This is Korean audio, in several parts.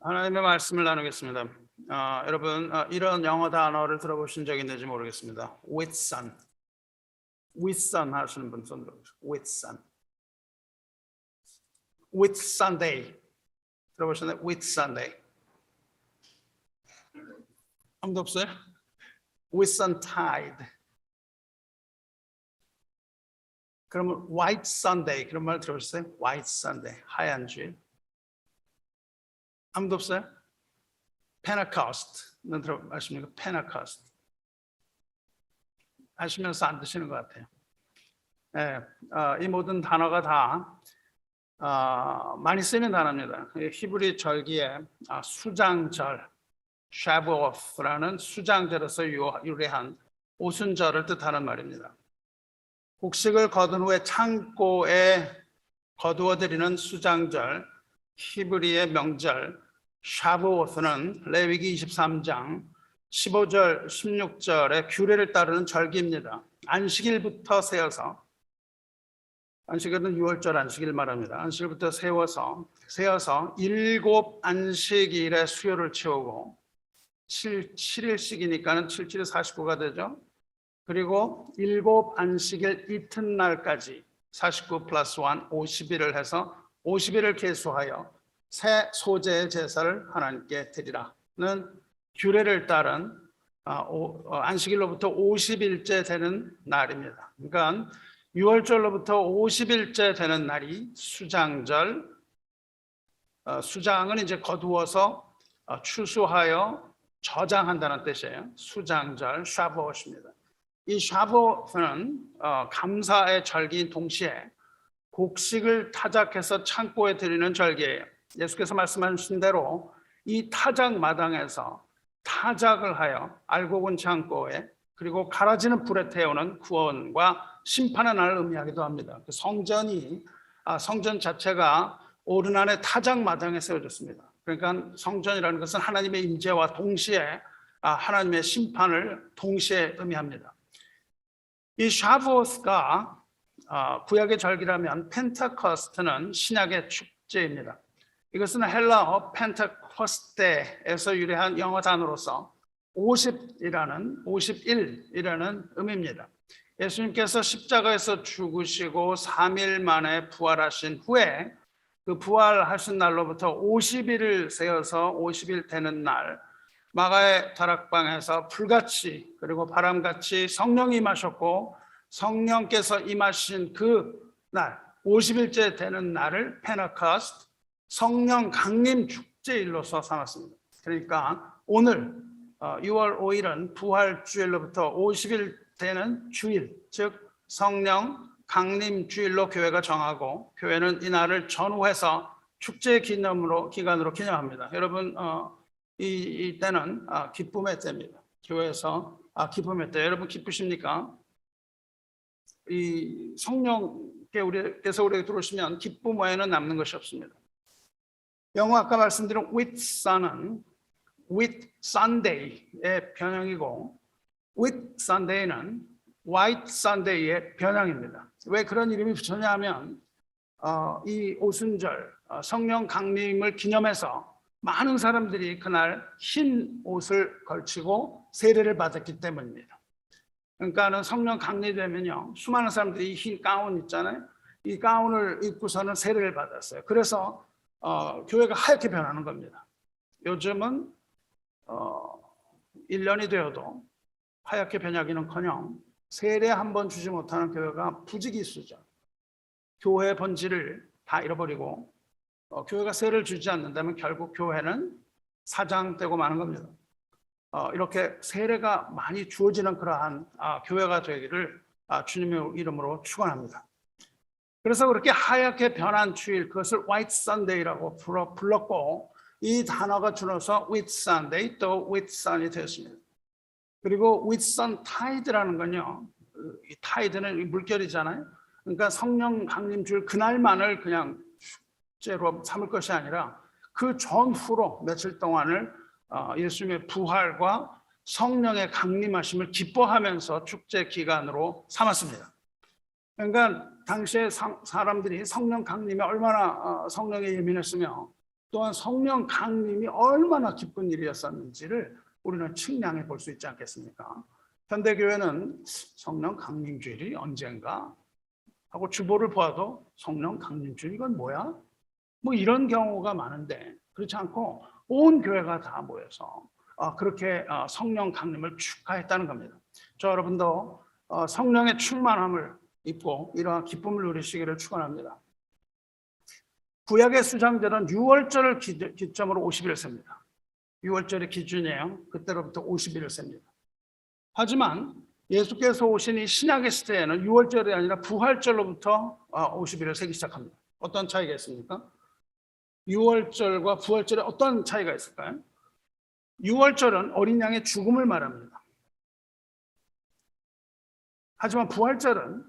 하나님의 말씀을 나누겠습니다. 여러분 이런 영어 단어를 들어보신 적 있는지 모르겠습니다. With sun, with sun 하시는 분 손 들어보세요. With sun, with Sunday 들어보셨나요? With Sunday. 아무도 없어요? With sun tide. 그러면 White Sunday 그런 말 들어보셨어요? White Sunday 하얀 주일. 아무도 없어요? Pentecost는 아십니까? Pentecost. 아시면서 안 드시는 것 같아요. 네, 이 모든 단어가 다 많이 쓰이는 단어입니다. 히브리 절기에 수장절, 샤브오프라는 수장절에서 유래한 오순절을 뜻하는 말입니다. 곡식을 거둔 후에 창고에 거두어들이는 수장절, 히브리의 명절 샤브오스는 레위기 23장 15절 16절의 규례를 따르는 절기입니다. 안식일부터 세어서, 안식일은 6월절 안식일 말합니다. 안식일부터 세어서 7 안식일의 수요를 채우고 7일씩이니까는 7, 7이 49가 되죠. 그리고 7 안식일 이튿날까지 49 플러스 1 50일을 해서 50일을 계수하여 새 소재의 제사를 하나님께 드리라는 규례를 따른 안식일로부터 50일째 되는 날입니다. 그러니까 6월절로부터 50일째 되는 날이 수장절. 수장은 이제 거두어서 추수하여 저장한다는 뜻이에요. 수장절, 샤브옷입니다. 이 샤브옷은 감사의 절기인 동시에 곡식을 타작해서 창고에 드리는 절기예요. 예수께서 말씀하신 대로 이 타작 마당에서 타작을 하여 알곡은 창고에 그리고 갈아지는 불에 태우는 구원과 심판의 날을 의미하기도 합니다. 성전 자체가 오르난의 타작 마당에 세워졌습니다. 그러니까 성전이라는 것은 하나님의 임재와 동시에 하나님의 심판을 동시에 의미합니다. 이 샤브오스가 구약의 절기라면 펜테코스트는 신약의 축제입니다. 이것은 헬라어 펜테코스테에서 유래한 영어 단어로서 50이라는 51이라는 의미입니다. 예수님께서 십자가에서 죽으시고 3일 만에 부활하신 후에 그 부활하신 날로부터 50일을 세어서 50일 되는 날 마가의 다락방에서 불같이 그리고 바람같이 성령이 임하셨고 성령께서 임하신 그 날 50일째 되는 날을 페네코스트 성령 강림 축제일로서 삼았습니다. 그러니까 오늘 6월 5일은 부활주일로부터 50일 되는 주일, 즉 성령 강림 주일로 교회가 정하고 교회는 이 날을 전후해서 축제 기간으로 기념합니다. 여러분 이 때는 기쁨의 때입니다. 교회에서 기쁨의 때. 여러분 기쁘십니까? 이 성령께서 우리에게 들어오시면 기쁨 외에는 남는 것이 없습니다. 영어 아까 말씀드린 with sun은 with Sunday의 변형이고 with Sunday는 white Sunday의 변형입니다. 왜 그런 이름이 붙였냐 하면 이 오순절 성령 강림을 기념해서 많은 사람들이 그날 흰 옷을 걸치고 세례를 받았기 때문입니다. 그러니까는 성령 강림되면요 수많은 사람들이 흰 가운 있잖아요. 이 가운을 입고서는 세례를 받았어요. 그래서 교회가 하얗게 변하는 겁니다. 요즘은 1년이 되어도 하얗게 변하기는커녕 세례 한 번 주지 못하는 교회가 부지기수죠. 교회의 본질을 다 잃어버리고 교회가 세례를 주지 않는다면 결국 교회는 사장되고 마는 겁니다. 이렇게 세례가 많이 주어지는 그러한 교회가 되기를 주님의 이름으로 축원합니다. 그래서 그렇게 하얗게 변한 주일, 그것을 White Sunday라고 불렀고 이 단어가 줄어서 With Sunday 또 With Sun이 되었습니다. 그리고 With Sun Tide라는 건요, 이 타이드는 물결이잖아요. 그러니까 성령 강림 주일 그날만을 그냥 축제로 삼을 것이 아니라 그 전후로 며칠 동안을 예수님의 부활과 성령의 강림하심을 기뻐하면서 축제 기간으로 삼았습니다. 그러니까 당시에 사람들이 성령 강림에 얼마나 성령에 예민했으며 또한 성령 강림이 얼마나 기쁜 일이었었는지를 우리는 측량해 볼 수 있지 않겠습니까? 현대교회는 성령 강림주일이 언젠가 하고 주보를 보아도 성령 강림주일 이건 뭐야? 뭐 이런 경우가 많은데 그렇지 않고 온 교회가 다 모여서 그렇게 성령 강림을 축하했다는 겁니다. 저 여러분도 성령의 충만함을 입고 이러한 기쁨을 누리시기를 축원합니다. 구약의 수장들은 6월절을 기점으로 50일을 셉니다. 6월절이 기준이에요. 그때로부터 50일을 셉니다. 하지만 예수께서 오신 이 신약의 시대에는 6월절이 아니라 부활절로부터 50일을 세기 시작합니다. 어떤 차이가 있습니까? 6월절과 부활절에 어떤 차이가 있을까요? 6월절은 어린 양의 죽음을 말합니다. 하지만 부활절은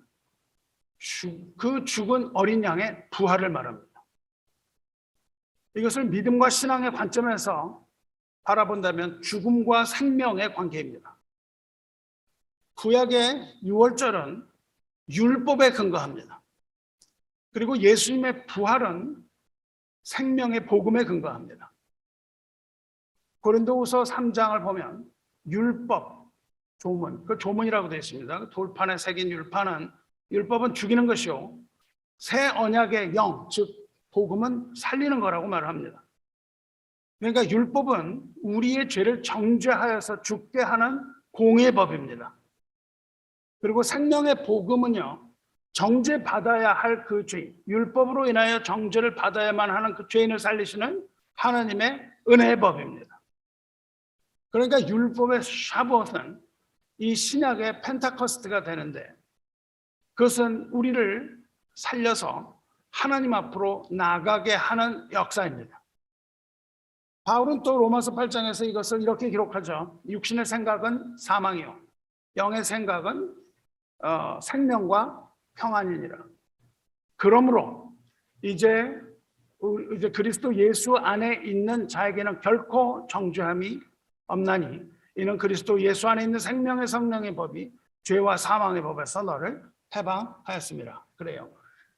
그 죽은 어린 양의 부활을 말합니다. 이것을 믿음과 신앙의 관점에서 바라본다면 죽음과 생명의 관계입니다. 구약의 6월절은 율법에 근거합니다. 그리고 예수님의 부활은 생명의 복음에 근거합니다. 고린도후서 3장을 보면 율법, 조문, 그 조문이라고 되어 있습니다. 돌판에 새긴 율법은 죽이는 것이요 새 언약의 영, 즉 복음은 살리는 거라고 말을 합니다. 그러니까 율법은 우리의 죄를 정죄하여서 죽게 하는 공의 법입니다. 그리고 생명의 복음은요, 정죄받아야 할 그 죄인, 율법으로 인하여 정죄를 받아야만 하는 그 죄인을 살리시는 하나님의 은혜의 법입니다. 그러니까 율법의 샤봇은 이 신약의 펜타코스트가 되는데 그것은 우리를 살려서 하나님 앞으로 나가게 하는 역사입니다. 바울은 또 로마서 8장에서 이것을 이렇게 기록하죠. 육신의 생각은 사망이요 영의 생각은 생명과 평안이니라. 그러므로 이제 그리스도 예수 안에 있는 자에게는 결코 정죄함이 없나니 이는 그리스도 예수 안에 있는 생명의 성령의 법이 죄와 사망의 법에서 너를 해방하였습니다. 그래요.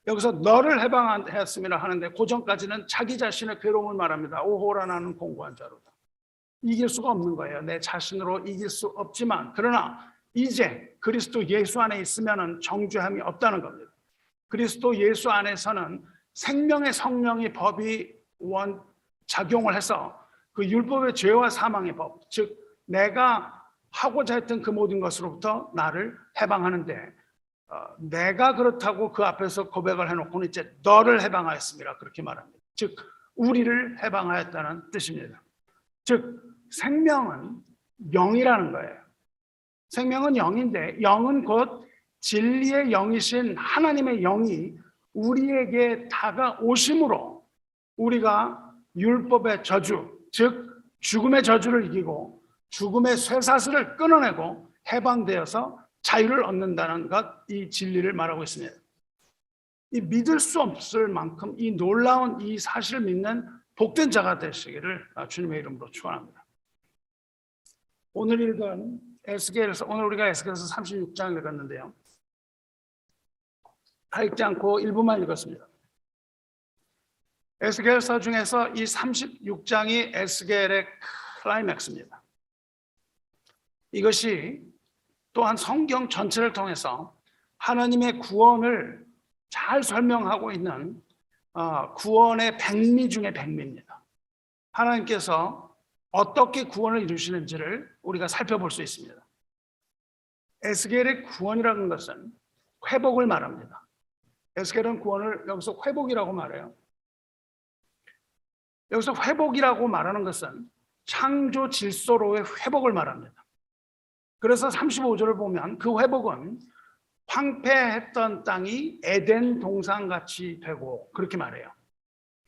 여기서 너를 해방하였습니다 하는데 그 전까지는 자기 자신의 괴로움을 말합니다. 오호라 나는 공고한 자로다. 이길 수가 없는 거예요. 내 자신으로 이길 수 없지만 그러나 이제 그리스도 예수 안에 있으면 정죄함이 없다는 겁니다. 그리스도 예수 안에서는 생명의 성령의 법이 작용을 해서 그 율법의 죄와 사망의 법, 즉 내가 하고자 했던 그 모든 것으로부터 나를 해방하는데 내가 그렇다고 그 앞에서 고백을 해놓고는 이제 너를 해방하였습니다. 그렇게 말합니다. 즉 우리를 해방하였다는 뜻입니다. 즉 생명은 영이라는 거예요. 생명은 영인데 영은 곧 진리의 영이신 하나님의 영이 우리에게 다가오심으로 우리가 율법의 저주, 즉 죽음의 저주를 이기고 죽음의 쇠사슬을 끊어내고 해방되어서 자유를 얻는다는 것, 이 진리를 말하고 있습니다. 이 믿을 수 없을 만큼 이 놀라운 이 사실을 믿는 복된 자가 되시기를 주님의 이름으로 축원합니다. 오늘 읽은 에스겔에서 오늘 우리가 에스겔에서 36장 읽었는데요. 다 읽지 않고 일부만 읽었습니다. 에스겔서 중에서 이 36장이 에스겔의 클라이맥스입니다. 이것이 또한 성경 전체를 통해서 하나님의 구원을 잘 설명하고 있는 구원의 백미 중의 백미입니다. 하나님께서 어떻게 구원을 이루시는지를 우리가 살펴볼 수 있습니다. 에스겔의 구원이라는 것은 회복을 말합니다. 에스겔은 구원을 여기서 회복이라고 말해요. 여기서 회복이라고 말하는 것은 창조 질서로의 회복을 말합니다. 그래서 35절을 보면 그 회복은 황폐했던 땅이 에덴 동산같이 되고 그렇게 말해요.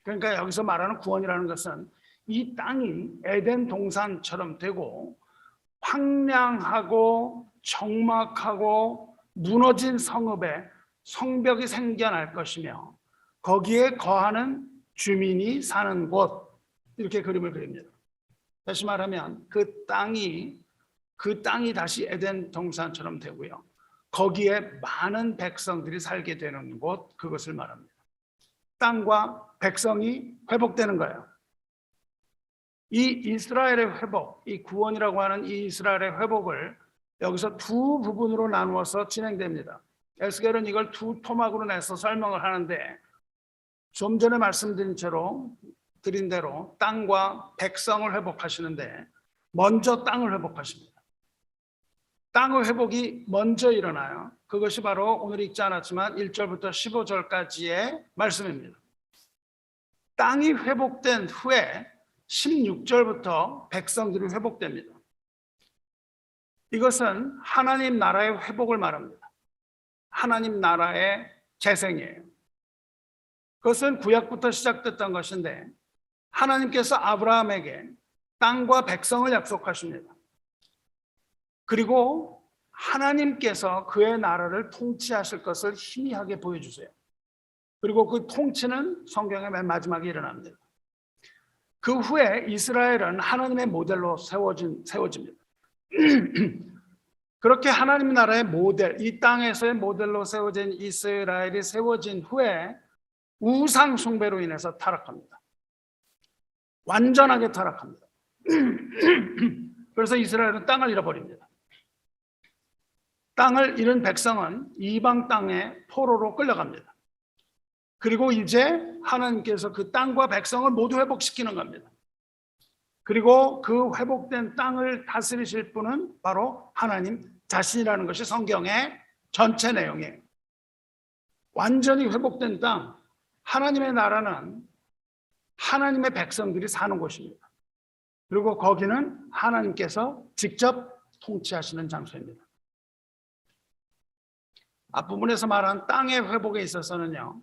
그러니까 여기서 말하는 구원이라는 것은 이 땅이 에덴 동산처럼 되고 황량하고 적막하고 무너진 성읍에 성벽이 생겨날 것이며 거기에 거하는 주민이 사는 곳, 이렇게 그림을 그립니다. 다시 말하면 그 땅이 다시 에덴 동산처럼 되고요. 거기에 많은 백성들이 살게 되는 곳, 그것을 말합니다. 땅과 백성이 회복되는 거예요. 이 이스라엘의 회복, 이 구원이라고 하는 이 이스라엘의 회복을 여기서 두 부분으로 나누어서 진행됩니다. 에스겔은 이걸 두 토막으로 내서 설명을 하는데, 좀 전에 말씀드린 대로 땅과 백성을 회복하시는데 먼저 땅을 회복하십니다. 땅의 회복이 먼저 일어나요. 그것이 바로 오늘 읽지 않았지만 1절부터 15절까지의 말씀입니다. 땅이 회복된 후에 16절부터 백성들이 회복됩니다. 이것은 하나님 나라의 회복을 말합니다. 하나님 나라의 재생이에요. 그것은 구약부터 시작됐던 것인데 하나님께서 아브라함에게 땅과 백성을 약속하십니다. 그리고 하나님께서 그의 나라를 통치하실 것을 희미하게 보여주세요. 그리고 그 통치는 성경의 맨 마지막에 일어납니다. 그 후에 이스라엘은 하나님의 모델로 세워집니다. 그렇게 하나님 나라의 모델, 이 땅에서의 모델로 세워진 이스라엘이 세워진 후에 우상 숭배로 인해서 타락합니다. 완전하게 타락합니다. 그래서 이스라엘은 땅을 잃어버립니다. 땅을 잃은 백성은 이방 땅에 포로로 끌려갑니다. 그리고 이제 하나님께서 그 땅과 백성을 모두 회복시키는 겁니다. 그리고 그 회복된 땅을 다스리실 분은 바로 하나님 자신이라는 것이 성경의 전체 내용이에요. 완전히 회복된 땅, 하나님의 나라는 하나님의 백성들이 사는 곳입니다. 그리고 거기는 하나님께서 직접 통치하시는 장소입니다. 앞부분에서 말한 땅의 회복에 있어서는요,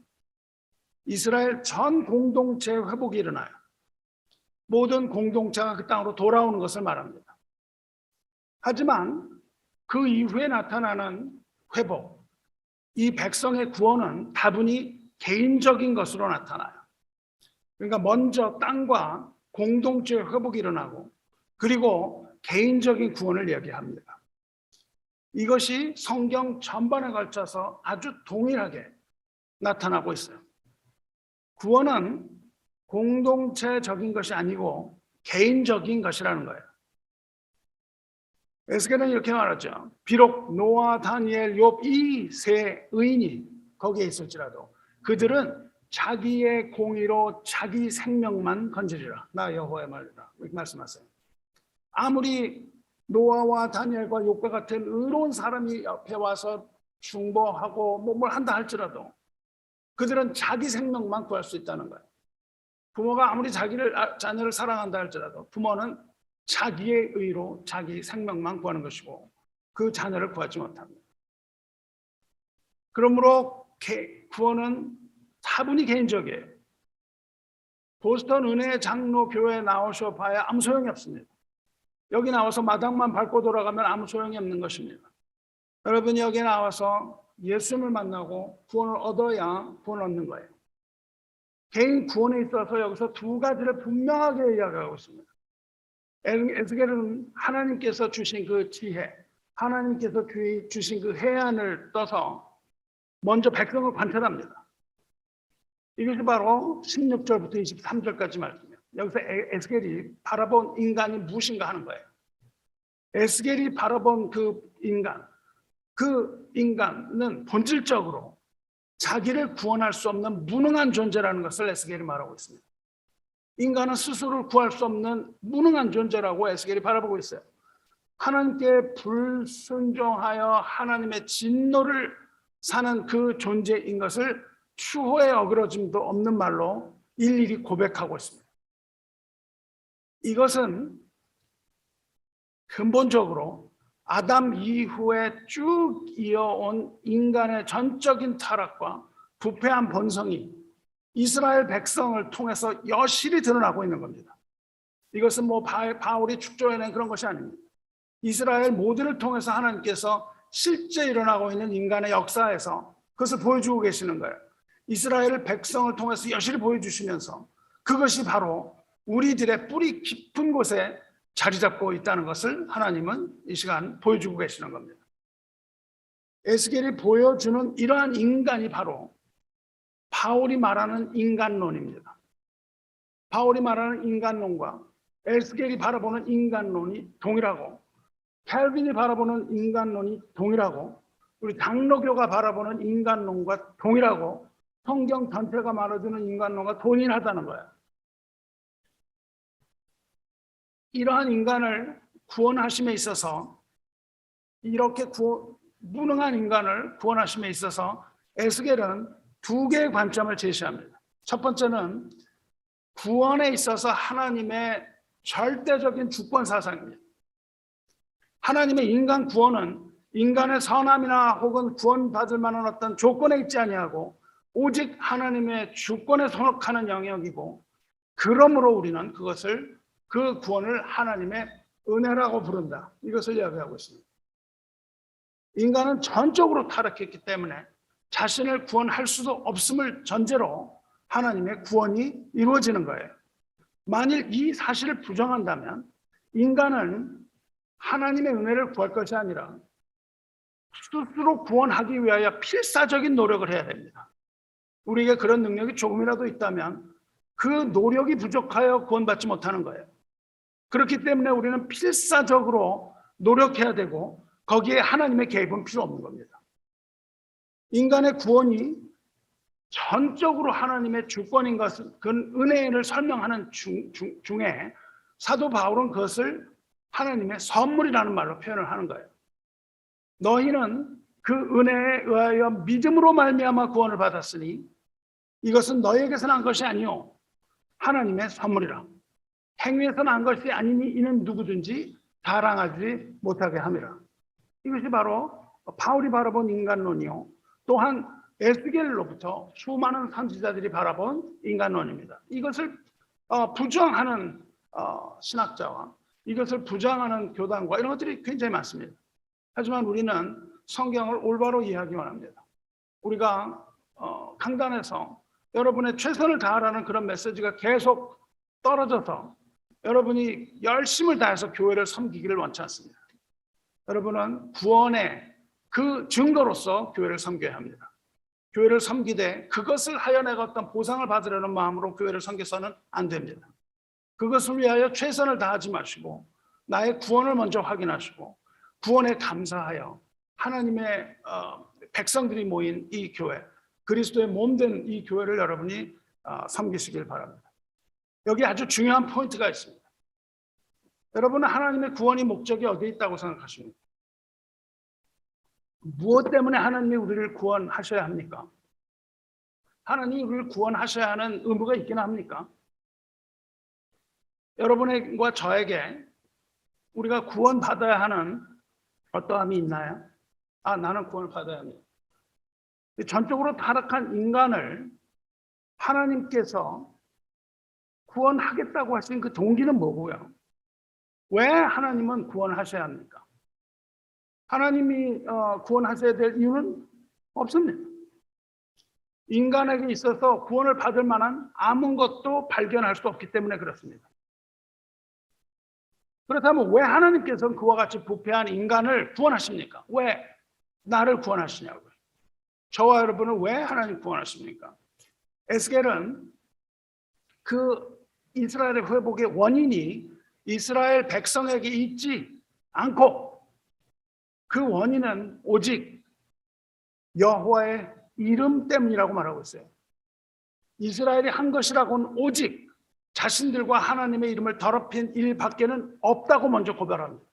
이스라엘 전 공동체의 회복이 일어나요. 모든 공동체가 그 땅으로 돌아오는 것을 말합니다. 하지만 그 이후에 나타나는 회복, 이 백성의 구원은 다분히 개인적인 것으로 나타나요. 그러니까 먼저 땅과 공동체의 회복이 일어나고 그리고 개인적인 구원을 이야기합니다. 이것이 성경 전반에 걸쳐서 아주 동일하게 나타나고 있어요. 구원은 공동체적인 것이 아니고 개인적인 것이라는 거예요. 에스겔은 이렇게 말하죠. 비록 노아, 다니엘, 욥 이 세 의인이 거기에 있을지라도 그들은 자기의 공의로 자기 생명만 건지리라. 나 여호와의 말이라. 이렇게 말씀하세요. 아무리 노아와 다니엘과 욥과 같은 의로운 사람이 옆에 와서 중보하고 뭘 한다 할지라도 그들은 자기 생명만 구할 수 있다는 거예요. 부모가 아무리 자녀를 사랑한다 할지라도 부모는 자기의 의로 자기 생명만 구하는 것이고 그 자녀를 구하지 못합니다. 그러므로 구원은 다분히 개인적이에요. 보스턴 은혜의 장로 교회에 나오셔 봐야 아무 소용이 없습니다. 여기 나와서 마당만 밟고 돌아가면 아무 소용이 없는 것입니다. 여러분이 여기 나와서 예수님을 만나고 구원을 얻어야 구원을 얻는 거예요. 개인 구원에 있어서 여기서 두 가지를 분명하게 이야기하고 있습니다. 에스겔은 하나님께서 주신 그 지혜, 하나님께서 주신 그 해안을 떠서 먼저 백성을 관찰합니다. 이것이 바로 16절부터 23절까지 말씀이에요. 여기서 에스겔이 바라본 인간이 무엇인가 하는 거예요. 에스겔이 바라본 그 인간은 본질적으로 자기를 구원할 수 없는 무능한 존재라는 것을 에스겔이 말하고 있습니다. 인간은 스스로를 구할 수 없는 무능한 존재라고 에스겔이 바라보고 있어요. 하나님께 불순종하여 하나님의 진노를 사는 그 존재인 것을 추호의 어그러짐도 없는 말로 일일이 고백하고 있습니다. 이것은 근본적으로 아담 이후에 쭉 이어온 인간의 전적인 타락과 부패한 본성이 이스라엘 백성을 통해서 여실히 드러나고 있는 겁니다. 이것은 바울이 축조해낸 그런 것이 아닙니다. 이스라엘 모두를 통해서 하나님께서 실제 일어나고 있는 인간의 역사에서 그것을 보여주고 계시는 거예요. 이스라엘 백성을 통해서 여실히 보여주시면서 그것이 바로 우리들의 뿌리 깊은 곳에 자리 잡고 있다는 것을 하나님은 이 시간 보여주고 계시는 겁니다. 에스겔이 보여주는 이러한 인간이 바로 바울이 말하는 인간론입니다. 바울이 말하는 인간론과 에스겔이 바라보는 인간론이 동일하고, 켈빈이 바라보는 인간론이 동일하고, 우리 장로교가 바라보는 인간론과 동일하고, 성경 전체가 말해주는 인간론과 동일하다는 거예요. 이러한 인간을 구원하심에 있어서, 이렇게 무능한 인간을 구원하심에 있어서 에스겔은 두 개의 관점을 제시합니다. 첫 번째는 구원에 있어서 하나님의 절대적인 주권 사상입니다. 하나님의 인간 구원은 인간의 선함이나 혹은 구원받을 만한 어떤 조건에 있지 아니하고 오직 하나님의 주권에 속하는 영역이고, 그러므로 우리는 그 구원을 하나님의 은혜라고 부른다. 이것을 이야기하고 있습니다. 인간은 전적으로 타락했기 때문에 자신을 구원할 수도 없음을 전제로 하나님의 구원이 이루어지는 거예요. 만일 이 사실을 부정한다면 인간은 하나님의 은혜를 구할 것이 아니라 스스로 구원하기 위하여 필사적인 노력을 해야 됩니다. 우리에게 그런 능력이 조금이라도 있다면 그 노력이 부족하여 구원받지 못하는 거예요. 그렇기 때문에 우리는 필사적으로 노력해야 되고 거기에 하나님의 개입은 필요 없는 겁니다. 인간의 구원이 전적으로 하나님의 주권인 것은 그 은혜를 설명하는 중에 사도 바울은 그것을 하나님의 선물이라는 말로 표현을 하는 거예요. 너희는 그 은혜에 의하여 믿음으로 말미암아 구원을 받았으니 이것은 너희에게서 난 것이 아니요 하나님의 선물이라. 행위에서 난 것이 아니니 이는 누구든지 자랑하지 못하게 함이라. 이것이 바로 바울이 바라본 인간론이요, 또한 에스겔로부터 수많은 선지자들이 바라본 인간론입니다. 이것을 부정하는 신학자와 이것을 부정하는 교단과 이런 것들이 굉장히 많습니다. 하지만 우리는 성경을 올바로 이해하기만 합니다. 우리가 강단에서 여러분의 최선을 다하라는 그런 메시지가 계속 떨어져서 여러분이 열심을 다해서 교회를 섬기기를 원치 않습니다. 여러분은 구원의 그 증거로서 교회를 섬겨야 합니다. 교회를 섬기되 그것을 하여 내가 어떤 보상을 받으려는 마음으로 교회를 섬겨서는 안 됩니다. 그것을 위하여 최선을 다하지 마시고 나의 구원을 먼저 확인하시고 구원에 감사하여 하나님의 백성들이 모인 이 교회, 그리스도의 몸된 이 교회를 여러분이 섬기시길 바랍니다. 여기 아주 중요한 포인트가 있습니다. 여러분은 하나님의 구원의 목적이 어디에 있다고 생각하십니까? 무엇 때문에 하나님이 우리를 구원하셔야 합니까? 하나님이 우리를 구원하셔야 하는 의무가 있긴 합니까? 여러분과 저에게 우리가 구원받아야 하는 어떠함이 있나요? 나는 구원을 받아야 합니다. 전적으로 타락한 인간을 하나님께서 구원하겠다고 하신 그 동기는 뭐고요? 왜 하나님은 구원하셔야 합니까? 하나님이 구원하셔야 될 이유는 없습니다. 인간에게 있어서 구원을 받을 만한 아무것도 발견할 수 없기 때문에 그렇습니다. 그렇다면 왜 하나님께서는 그와 같이 부패한 인간을 구원하십니까? 왜 나를 구원하시냐고요? 저와 여러분을 왜 하나님 구원하십니까? 에스겔은 그 이스라엘의 회복의 원인이 이스라엘 백성에게 있지 않고 그 원인은 오직 여호와의 이름 때문이라고 말하고 있어요. 이스라엘이 한 것이라고는 오직 자신들과 하나님의 이름을 더럽힌 일밖에는 없다고 먼저 고발합니다.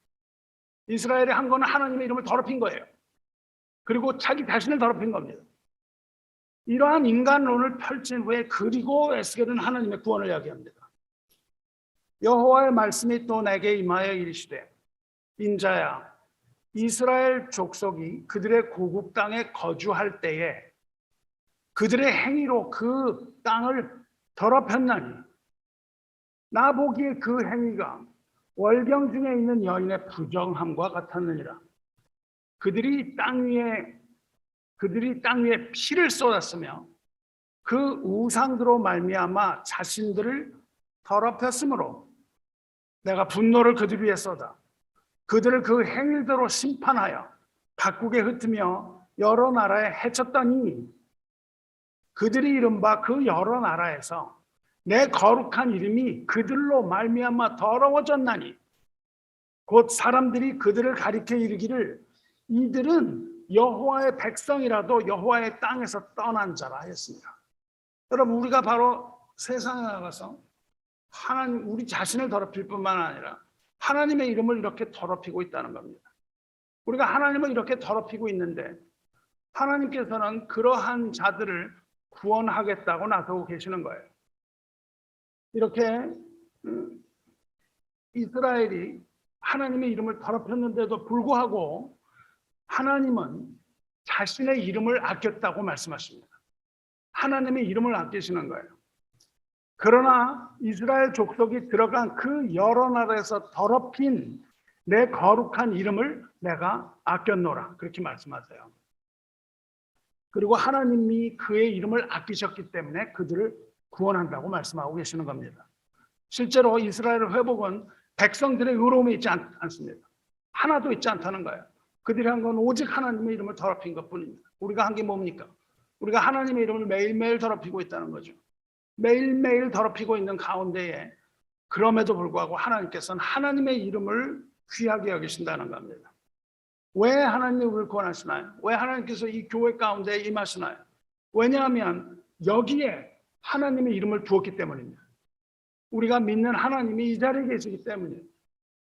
이스라엘이 한 거는 하나님의 이름을 더럽힌 거예요. 그리고 자기 자신을 더럽힌 겁니다. 이러한 인간론을 펼친 후에 그리고 에스겔은 하나님의 구원을 이야기합니다. 여호와의 말씀이 또 내게 임하여 이르시되 인자야 이스라엘 족속이 그들의 고국 땅에 거주할 때에 그들의 행위로 그 땅을 더럽혔나니 나 보기에 그 행위가 월경 중에 있는 여인의 부정함과 같았느니라. 그들이 땅 위에 피를 쏟았으며 그 우상들로 말미암아 자신들을 더럽혔으므로 내가 분노를 그들 위에 쏟아 그들을 그 행위대로 심판하여 각국에 흩으며 여러 나라에 해쳤더니 그들이 이른바 그 여러 나라에서 내 거룩한 이름이 그들로 말미암아 더러워졌나니 곧 사람들이 그들을 가리켜 이르기를 이들은 여호와의 백성이라도 여호와의 땅에서 떠난 자라 했습니다. 여러분, 우리가 바로 세상에 나가서 하나님, 우리 자신을 더럽힐 뿐만 아니라 하나님의 이름을 이렇게 더럽히고 있다는 겁니다. 우리가 하나님을 이렇게 더럽히고 있는데 하나님께서는 그러한 자들을 구원하겠다고 나서고 계시는 거예요. 이렇게 이스라엘이 하나님의 이름을 더럽혔는데도 불구하고 하나님은 자신의 이름을 아꼈다고 말씀하십니다. 하나님의 이름을 아끼시는 거예요. 그러나 이스라엘 족속이 들어간 그 여러 나라에서 더럽힌 내 거룩한 이름을 내가 아꼈노라, 그렇게 말씀하세요. 그리고 하나님이 그의 이름을 아끼셨기 때문에 그들을 구원한다고 말씀하고 계시는 겁니다. 실제로 이스라엘 회복은 백성들의 의로움이 있지 않습니다. 하나도 있지 않다는 거예요. 그들이 한 건 오직 하나님의 이름을 더럽힌 것뿐입니다. 우리가 한 게 뭡니까? 우리가 하나님의 이름을 매일매일 더럽히고 있다는 거죠. 매일매일 더럽히고 있는 가운데에 그럼에도 불구하고 하나님께서는 하나님의 이름을 귀하게 여기신다는 겁니다. 왜 하나님이 우리를 구원하시나요? 왜 하나님께서 이 교회 가운데 임하시나요? 왜냐하면 여기에 하나님의 이름을 두었기 때문입니다. 우리가 믿는 하나님이 이 자리에 계시기 때문이에요.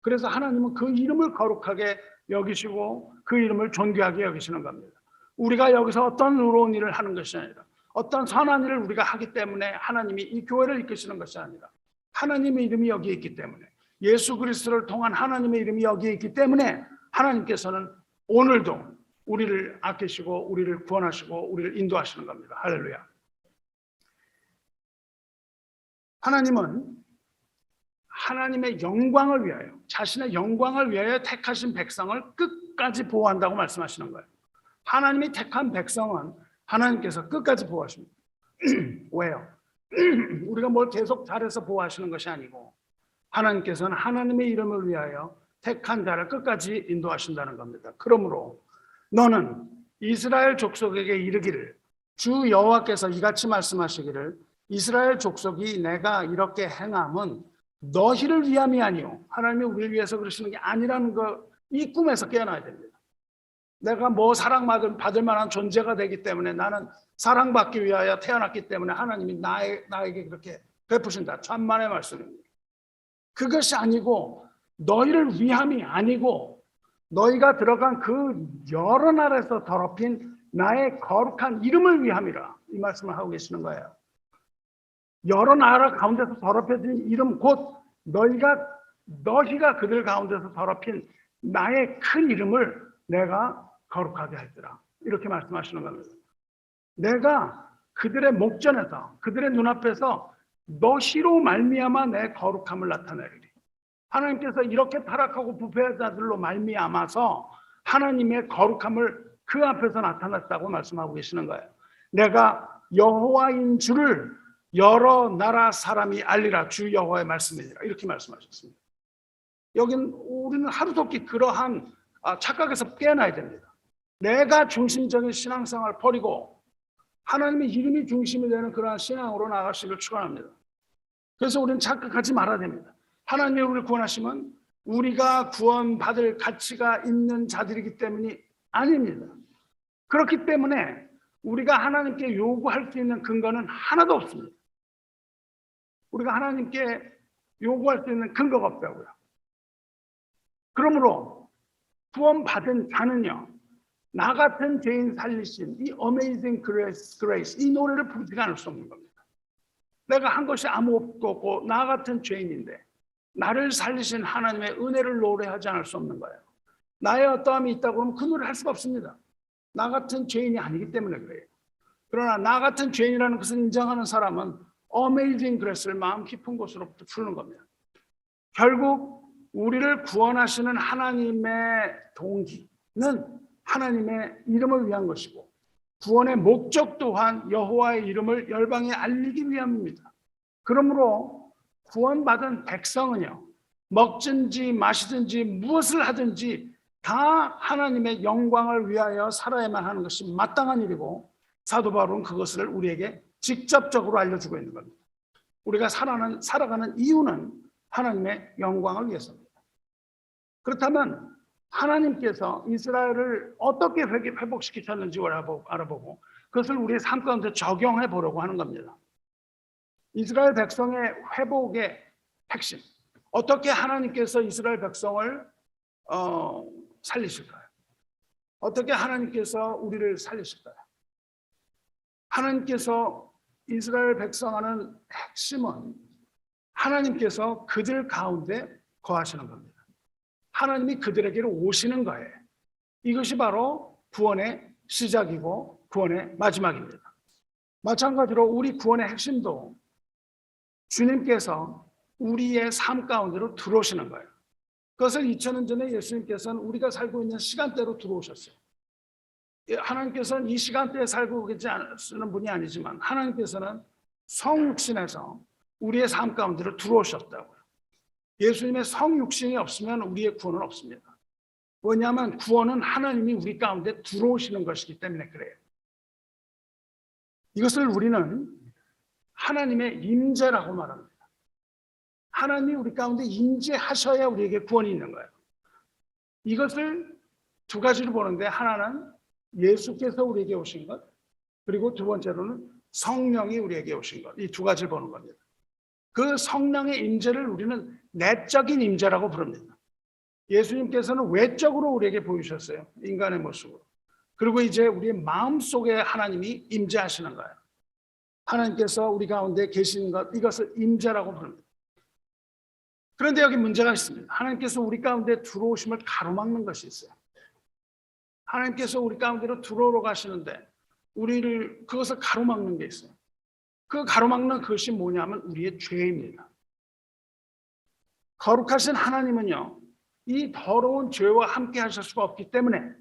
그래서 하나님은 그 이름을 거룩하게 여기시고 그 이름을 존귀하게 여기시는 겁니다. 우리가 여기서 어떤 의로운 일을 하는 것이 아니라 어떤 선한 일을 우리가 하기 때문에 하나님이 이 교회를 이끄시는 것이 아니라 하나님의 이름이 여기에 있기 때문에, 예수 그리스도를 통한 하나님의 이름이 여기에 있기 때문에 하나님께서는 오늘도 우리를 아끼시고 우리를 구원하시고 우리를 인도하시는 겁니다. 할렐루야. 하나님은 하나님의 영광을 위하여, 자신의 영광을 위하여 택하신 백성을 끝까지 보호한다고 말씀하시는 거예요. 하나님이 택한 백성은 하나님께서 끝까지 보호하십니다. 왜요? 우리가 뭘 계속 잘해서 보호하시는 것이 아니고 하나님께서는 하나님의 이름을 위하여 택한 자를 끝까지 인도하신다는 겁니다. 그러므로 너는 이스라엘 족속에게 이르기를, 주 여호와께서 이같이 말씀하시기를, 이스라엘 족속이 내가 이렇게 행함은 너희를 위함이 아니요, 하나님이 우리를 위해서 그러시는 게 아니라는 거, 이 꿈에서 깨어나야 됩니다. 내가 뭐 사랑받을 만한 존재가 되기 때문에, 나는 사랑받기 위하여 태어났기 때문에 하나님이 나에게 그렇게 베푸신다. 천만의 말씀입니다. 그것이 아니고 너희를 위함이 아니고 너희가 들어간 그 여러 나라에서 더럽힌 나의 거룩한 이름을 위함이라, 이 말씀을 하고 계시는 거예요. 여러 나라 가운데서 더럽혀진 이름, 곧 너희가 그들 가운데서 더럽힌 나의 큰 이름을 내가 거룩하게 했더라, 이렇게 말씀하시는 겁니다. 내가 그들의 목전에서, 그들의 눈앞에서 너희로 말미암아 내 거룩함을 나타내리리. 하나님께서 이렇게 타락하고 부패한 자들로 말미암아서 하나님의 거룩함을 그 앞에서 나타났다고 말씀하고 계시는 거예요. 내가 여호와인 줄을 여러 나라 사람이 알리라, 주 여호와의 말씀이니라, 이렇게 말씀하셨습니다. 여긴 우리는 하루속히 그러한 착각에서 깨어나야 됩니다. 내가 중심적인 신앙생활을 버리고 하나님의 이름이 중심이 되는 그러한 신앙으로 나아가시기를 축원합니다. 그래서 우리는 착각하지 말아야 됩니다. 하나님이 우리를 구원하시면 우리가 구원받을 가치가 있는 자들이기 때문이 아닙니다. 그렇기 때문에 우리가 하나님께 요구할 수 있는 근거는 하나도 없습니다. 우리가 하나님께 요구할 수 있는 근거가 없다고요. 그러므로 구원받은 자는요, 나 같은 죄인 살리신 이 Amazing Grace, 이 노래를 부르지 않을 수 없는 겁니다. 내가 한 것이 아무것도 없고 나 같은 죄인인데 나를 살리신 하나님의 은혜를 노래하지 않을 수 없는 거예요. 나의 어떠함이 있다고 하면 그 노래를 할 수가 없습니다. 나 같은 죄인이 아니기 때문에 그래요. 그러나 나 같은 죄인이라는 것을 인정하는 사람은 Amazing Grace를 마음 깊은 곳으로부터 부르는 겁니다. 결국 우리를 구원하시는 하나님의 동기는 하나님의 이름을 위한 것이고, 구원의 목적 또한 여호와의 이름을 열방에 알리기 위함입니다. 그러므로 구원받은 백성은요, 먹든지 마시든지 무엇을 하든지 다 하나님의 영광을 위하여 살아야만 하는 것이 마땅한 일이고, 사도 바울은 그것을 우리에게 직접적으로 알려주고 있는 겁니다. 우리가 살아가는 이유는 하나님의 영광을 위해서입니다. 그렇다면 하나님께서 이스라엘을 어떻게 회복시키셨는지 알아보고 그것을 우리의 삶 가운데 적용해 보려고 하는 겁니다. 이스라엘 백성의 회복의 핵심, 어떻게 하나님께서 이스라엘 백성을 살리실까요? 어떻게 하나님께서 우리를 살리실까요? 하나님께서 이스라엘 백성하는 핵심은 하나님께서 그들 가운데 거하시는 겁니다. 하나님이 그들에게로 오시는 거예요. 이것이 바로 구원의 시작이고 구원의 마지막입니다. 마찬가지로 우리 구원의 핵심도 주님께서 우리의 삶 가운데로 들어오시는 거예요. 그것을 2000년 전에 예수님께서는 우리가 살고 있는 시간대로 들어오셨어요. 하나님께서는 이 시간대에 살고 계시지 않으시는 분이 아니지만 하나님께서는 성육신에서 우리의 삶 가운데로 들어오셨다고요. 예수님의 성육신이 없으면 우리의 구원은 없습니다. 왜냐하면 구원은 하나님이 우리 가운데 들어오시는 것이기 때문에 그래요. 이것을 우리는 하나님의 임재라고 말합니다. 하나님이 우리 가운데 임재하셔야 우리에게 구원이 있는 거예요. 이것을 두 가지로 보는데 하나는 예수께서 우리에게 오신 것, 그리고 두 번째로는 성령이 우리에게 오신 것, 이 두 가지를 보는 겁니다. 그 성령의 임재를 우리는 내적인 임재라고 부릅니다. 예수님께서는 외적으로 우리에게 보이셨어요. 인간의 모습으로. 그리고 이제 우리의 마음속에 하나님이 임재하시는 거예요. 하나님께서 우리 가운데 계신 것, 이것을 임재라고 부릅니다. 그런데 여기 문제가 있습니다. 하나님께서 우리 가운데 들어오심을 가로막는 것이 있어요. 하나님께서 우리 가운데로 들어오러 가시는데 우리를 그것을 가로막는 게 있어요. 그 가로막는 것이 뭐냐면 우리의 죄입니다. 거룩하신 하나님은요, 이 더러운 죄와 함께 하실 수가 없기 때문에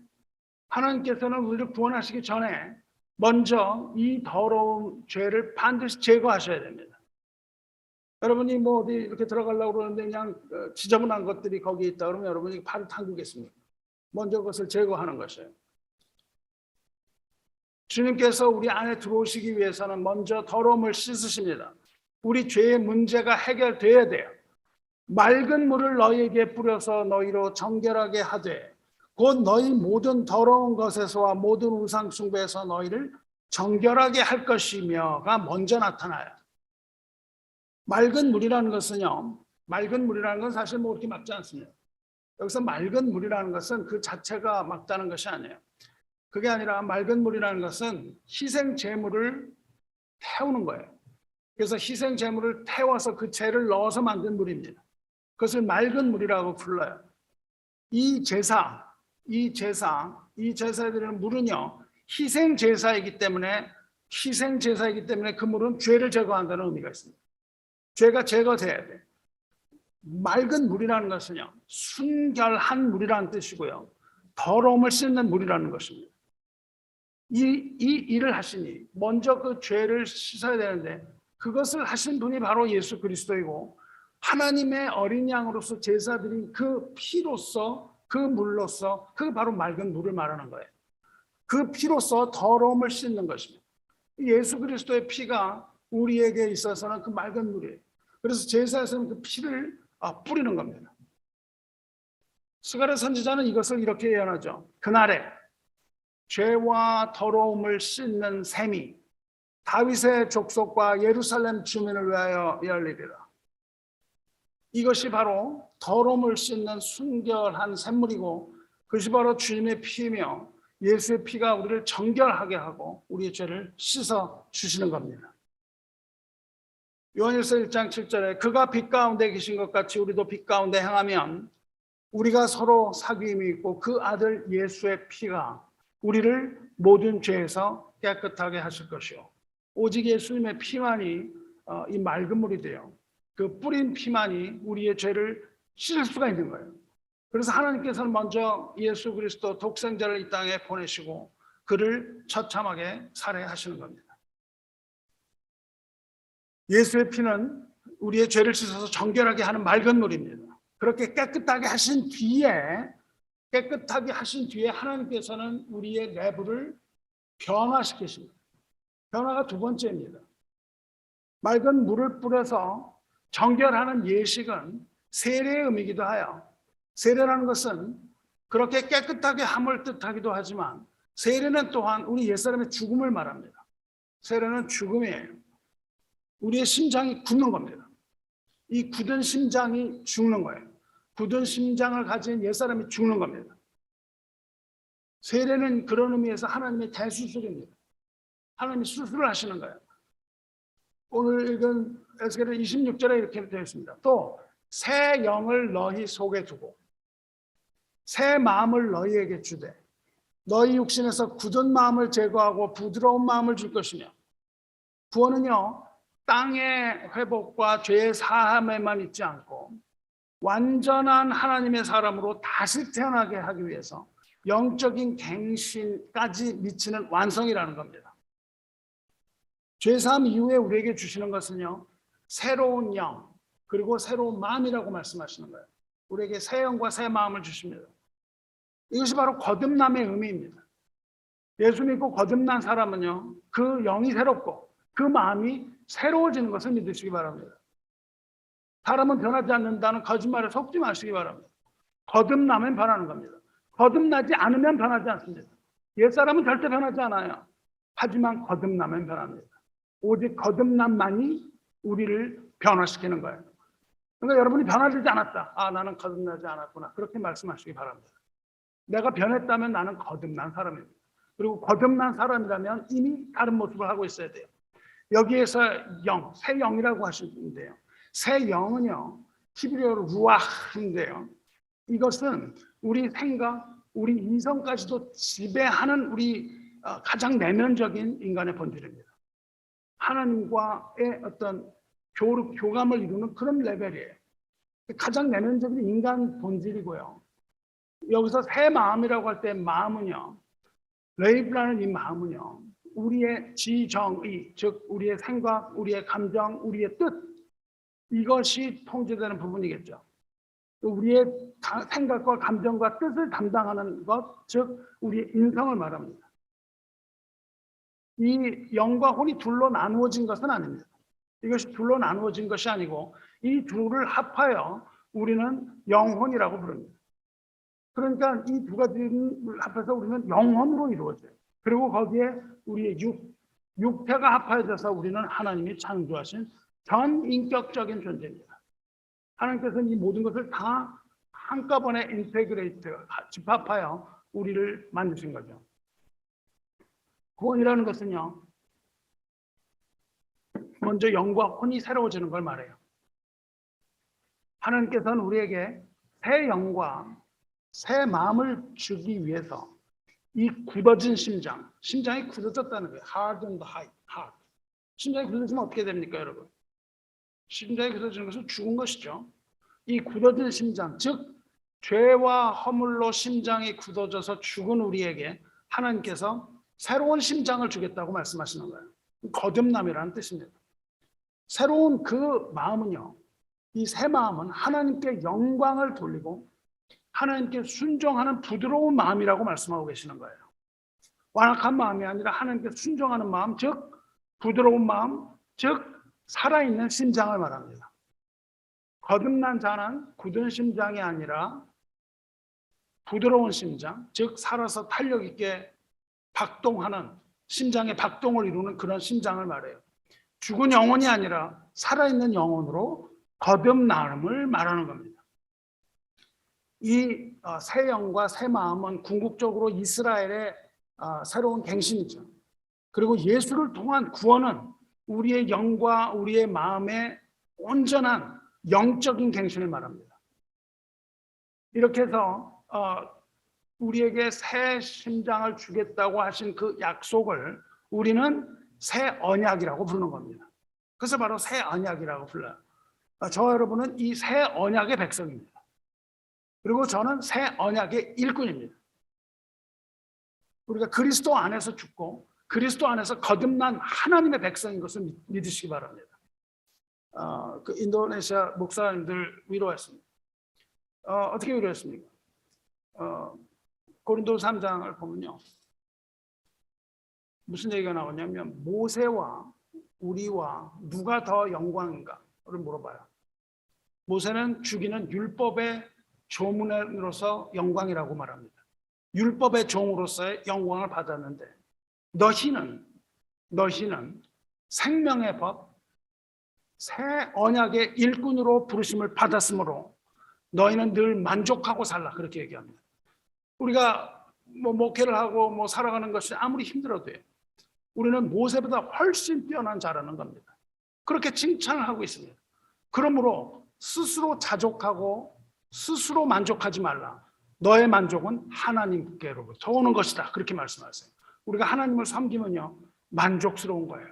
하나님께서는 우리를 구원하시기 전에 먼저 이 더러운 죄를 반드시 제거하셔야 됩니다. 여러분이 뭐 어디 이렇게 들어가려고 그러는데 그냥 지저분한 것들이 거기 있다 그러면 여러분이 발을 담그겠습니까? 먼저 그것을 제거하는 것이에요. 주님께서 우리 안에 들어오시기 위해서는 먼저 더러움을 씻으십니다. 우리 죄의 문제가 해결돼야 돼요. 맑은 물을 너희에게 뿌려서 너희로 정결하게 하되 곧 너희 모든 더러운 것에서와 모든 우상 숭배에서 너희를 정결하게 할 것이며가 먼저 나타나요. 맑은 물이라는 것은요, 맑은 물이라는 건 사실 뭐 그렇게 맑지 않습니다. 여기서 맑은 물이라는 것은 그 자체가 맑다는 것이 아니에요. 그게 아니라 맑은 물이라는 것은 희생 제물을 태우는 거예요. 그래서 희생 제물을 태워서 그 재를 넣어서 만든 물입니다. 그것을 맑은 물이라고 불러요. 이 제사에 드리는 물은요, 희생 제사이기 때문에 그 물은 죄를 제거한다는 의미가 있습니다. 죄가 제거돼야 돼. 맑은 물이라는 것은요, 순결한 물이라는 뜻이고요, 더러움을 씻는 물이라는 것입니다. 이 일을 하시니 먼저 그 죄를 씻어야 되는데 그것을 하신 분이 바로 예수 그리스도이고 하나님의 어린 양으로서 제사드린 그 피로서, 그 물로서, 그 바로 맑은 물을 말하는 거예요. 그 피로서 더러움을 씻는 것입니다. 예수 그리스도의 피가 우리에게 있어서는 그 맑은 물이에요. 그래서 제사에서는 그 피를 뿌리는 겁니다. 스가랴 선지자는 이것을 이렇게 예언하죠. 그날에 죄와 더러움을 씻는 셈이 다윗의 족속과 예루살렘 주민을 위하여 열리리라. 이것이 바로 더러움을 씻는 순결한 샘물이고 그것이 바로 주님의 피이며 예수의 피가 우리를 정결하게 하고 우리의 죄를 씻어 주시는 겁니다. 요한일서 1장 7절에 그가 빛 가운데 계신 것 같이 우리도 빛 가운데 행하면 우리가 서로 사귐이 있고 그 아들 예수의 피가 우리를 모든 죄에서 깨끗하게 하실 것이요 오직 예수님의 피만이 이 맑은 물이 돼요. 그 뿌린 피만이 우리의 죄를 씻을 수가 있는 거예요. 그래서 하나님께서는 먼저 예수 그리스도 독생자를 이 땅에 보내시고 그를 처참하게 살해하시는 겁니다. 예수의 피는 우리의 죄를 씻어서 정결하게 하는 맑은 물입니다. 그렇게 깨끗하게 하신 뒤에 하나님께서는 우리의 내부를 변화시키십니다. 변화가 두 번째입니다. 맑은 물을 뿌려서 정결하는 예식은 세례의 의미이기도 하여, 세례라는 것은 그렇게 깨끗하게 함을 뜻하기도 하지만 세례는 또한 우리 옛사람의 죽음을 말합니다. 세례는 죽음이에요. 우리의 심장이 굳는 겁니다. 이 굳은 심장이 죽는 거예요. 굳은 심장을 가진 옛사람이 죽는 겁니다. 세례는 그런 의미에서 하나님의 대수술입니다. 하나님이 수술을 하시는 거예요. 오늘 읽은 에스겔 26절에 이렇게 되어 있습니다. 또 새 영을 너희 속에 두고 새 마음을 너희에게 주되 너희 육신에서 굳은 마음을 제거하고 부드러운 마음을 줄 것이며, 구원은요 땅의 회복과 죄의 사함에만 있지 않고 완전한 하나님의 사람으로 다시 태어나게 하기 위해서 영적인 갱신까지 미치는 완성이라는 겁니다. 죄사함 이후에 우리에게 주시는 것은요 새로운 영 그리고 새로운 마음이라고 말씀하시는 거예요. 우리에게 새 영과 새 마음을 주십니다. 이것이 바로 거듭남의 의미입니다. 예수 믿고 거듭난 사람은요 그 영이 새롭고 그 마음이 새로워지는 것을 믿으시기 바랍니다. 사람은 변하지 않는다는 거짓말에 속지 마시기 바랍니다. 거듭나면 변하는 겁니다. 거듭나지 않으면 변하지 않습니다. 옛사람은 절대 변하지 않아요. 하지만 거듭나면 변합니다. 오직 거듭남만이 우리를 변화시키는 거예요. 그러니까 여러분이 변화되지 않았다. 나는 거듭나지 않았구나. 그렇게 말씀하시기 바랍니다. 내가 변했다면 나는 거듭난 사람입니다. 그리고 거듭난 사람이라면 이미 다른 모습을 하고 있어야 돼요. 여기에서 영, 새 영이라고 하시는데요. 새 영은요, 히브리어로 루아흐인데요. 이것은 우리 생각, 우리 이성까지도 지배하는 우리 가장 내면적인 인간의 본질입니다. 하나님과의 어떤 교감을 이루는 그런 레벨이에요. 가장 내면적인 인간 본질이고요. 여기서 새 마음이라고 할 때 마음은요, 레이브라는 이 마음은요, 우리의 지정의, 즉 우리의 생각, 우리의 감정, 우리의 뜻, 이것이 통제되는 부분이겠죠. 우리의 생각과 감정과 뜻을 담당하는 것, 즉 우리의 인성을 말합니다. 이 영과 혼이 둘로 나누어진 것은 아닙니다. 이것이 둘로 나누어진 것이 아니고 이 둘을 합하여 우리는 영혼이라고 부릅니다. 그러니까 이 두 가지를 합해서 우리는 영혼으로 이루어져요. 그리고 거기에 우리의 육태가 합하여져서 우리는 하나님이 창조하신 전인격적인 존재입니다. 하나님께서는 이 모든 것을 다 한꺼번에 인테그레이트, 집합하여 우리를 만드신 거죠. 구원이라는 것은요, 먼저 영과 혼이 새로워지는 걸 말해요. 하나님께서는 우리에게 새 영과 새 마음을 주기 위해서 이 굳어진 심장이 굳어졌다는 거예요. Hardened heart. 심장이 굳어지면 어떻게 됩니까, 여러분? 심장이 굳어지는 것은 죽은 것이죠. 이 굳어진 심장, 즉 죄와 허물로 심장이 굳어져서 죽은 우리에게 하나님께서 새로운 심장을 주겠다고 말씀하시는 거예요. 거듭남이라는 뜻입니다. 새로운 그 마음은요, 이 새 마음은 하나님께 영광을 돌리고 하나님께 순종하는 부드러운 마음이라고 말씀하고 계시는 거예요. 완악한 마음이 아니라 하나님께 순종하는 마음, 즉 부드러운 마음, 즉 살아있는 심장을 말합니다. 거듭난 자는 굳은 심장이 아니라 부드러운 심장, 즉 살아서 탄력 있게 박동하는 심장의 박동을 이루는 그런 심장을 말해요. 죽은 영혼이 아니라 살아있는 영혼으로 거듭남을 말하는 겁니다. 이 새 영과 새 마음은 궁극적으로 이스라엘의 새로운 갱신이죠. 그리고 예수를 통한 구원은 우리의 영과 우리의 마음의 온전한 영적인 갱신을 말합니다. 이렇게 해서 우리에게 새 심장을 주겠다고 하신 그 약속을 우리는 새 언약이라고 부르는 겁니다. 그래서 바로 새 언약이라고 불러요. 저와 여러분은 이 새 언약의 백성입니다. 그리고 저는 새 언약의 일꾼입니다. 우리가 그리스도 안에서 죽고 그리스도 안에서 거듭난 하나님의 백성인 것을 믿으시기 바랍니다. 그 인도네시아 목사님들 위로했습니다. 어떻게 위로했습니까? 고린도서 3장을 보면요, 무슨 얘기가 나오냐면 모세와 우리와 누가 더 영광인가를 물어봐요. 모세는 죽이는 율법의 조문으로서 영광이라고 말합니다. 율법의 종으로서의 영광을 받았는데 너희는 생명의 법, 새 언약의 일꾼으로 부르심을 받았으므로 너희는 늘 만족하고 살라. 그렇게 얘기합니다. 우리가 목회를 하고 살아가는 것이 아무리 힘들어도요, 우리는 모세보다 훨씬 뛰어난 자라는 겁니다. 그렇게 칭찬을 하고 있습니다. 그러므로 스스로 자족하고 스스로 만족하지 말라. 너의 만족은 하나님께로부터 오는 것이다. 그렇게 말씀하세요. 우리가 하나님을 섬기면요, 만족스러운 거예요.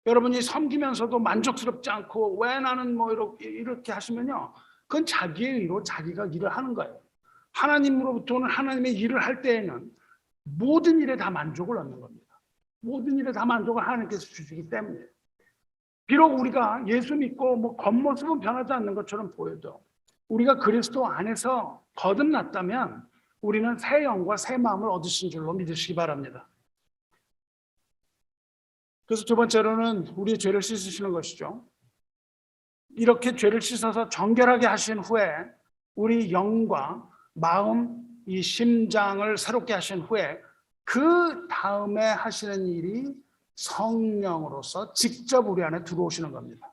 여러분이 섬기면서도 만족스럽지 않고 왜 나는 이렇게 하시면요, 그건 자기의 의로 자기가 일을 하는 거예요. 하나님으로부터는 하나님의 일을 할 때에는 모든 일에 다 만족을 얻는 겁니다. 모든 일에 다 만족을 하나님께서 주시기 때문에. 비록 우리가 예수 믿고 겉모습은 변하지 않는 것처럼 보여도 우리가 그리스도 안에서 거듭났다면 우리는 새 영과 새 마음을 얻으신 줄로 믿으시기 바랍니다. 그래서 두 번째로는 우리의 죄를 씻으시는 것이죠. 이렇게 죄를 씻어서 정결하게 하신 후에 우리 영과 마음, 이 심장을 새롭게 하신 후에 그 다음에 하시는 일이 성령으로서 직접 우리 안에 들어오시는 겁니다.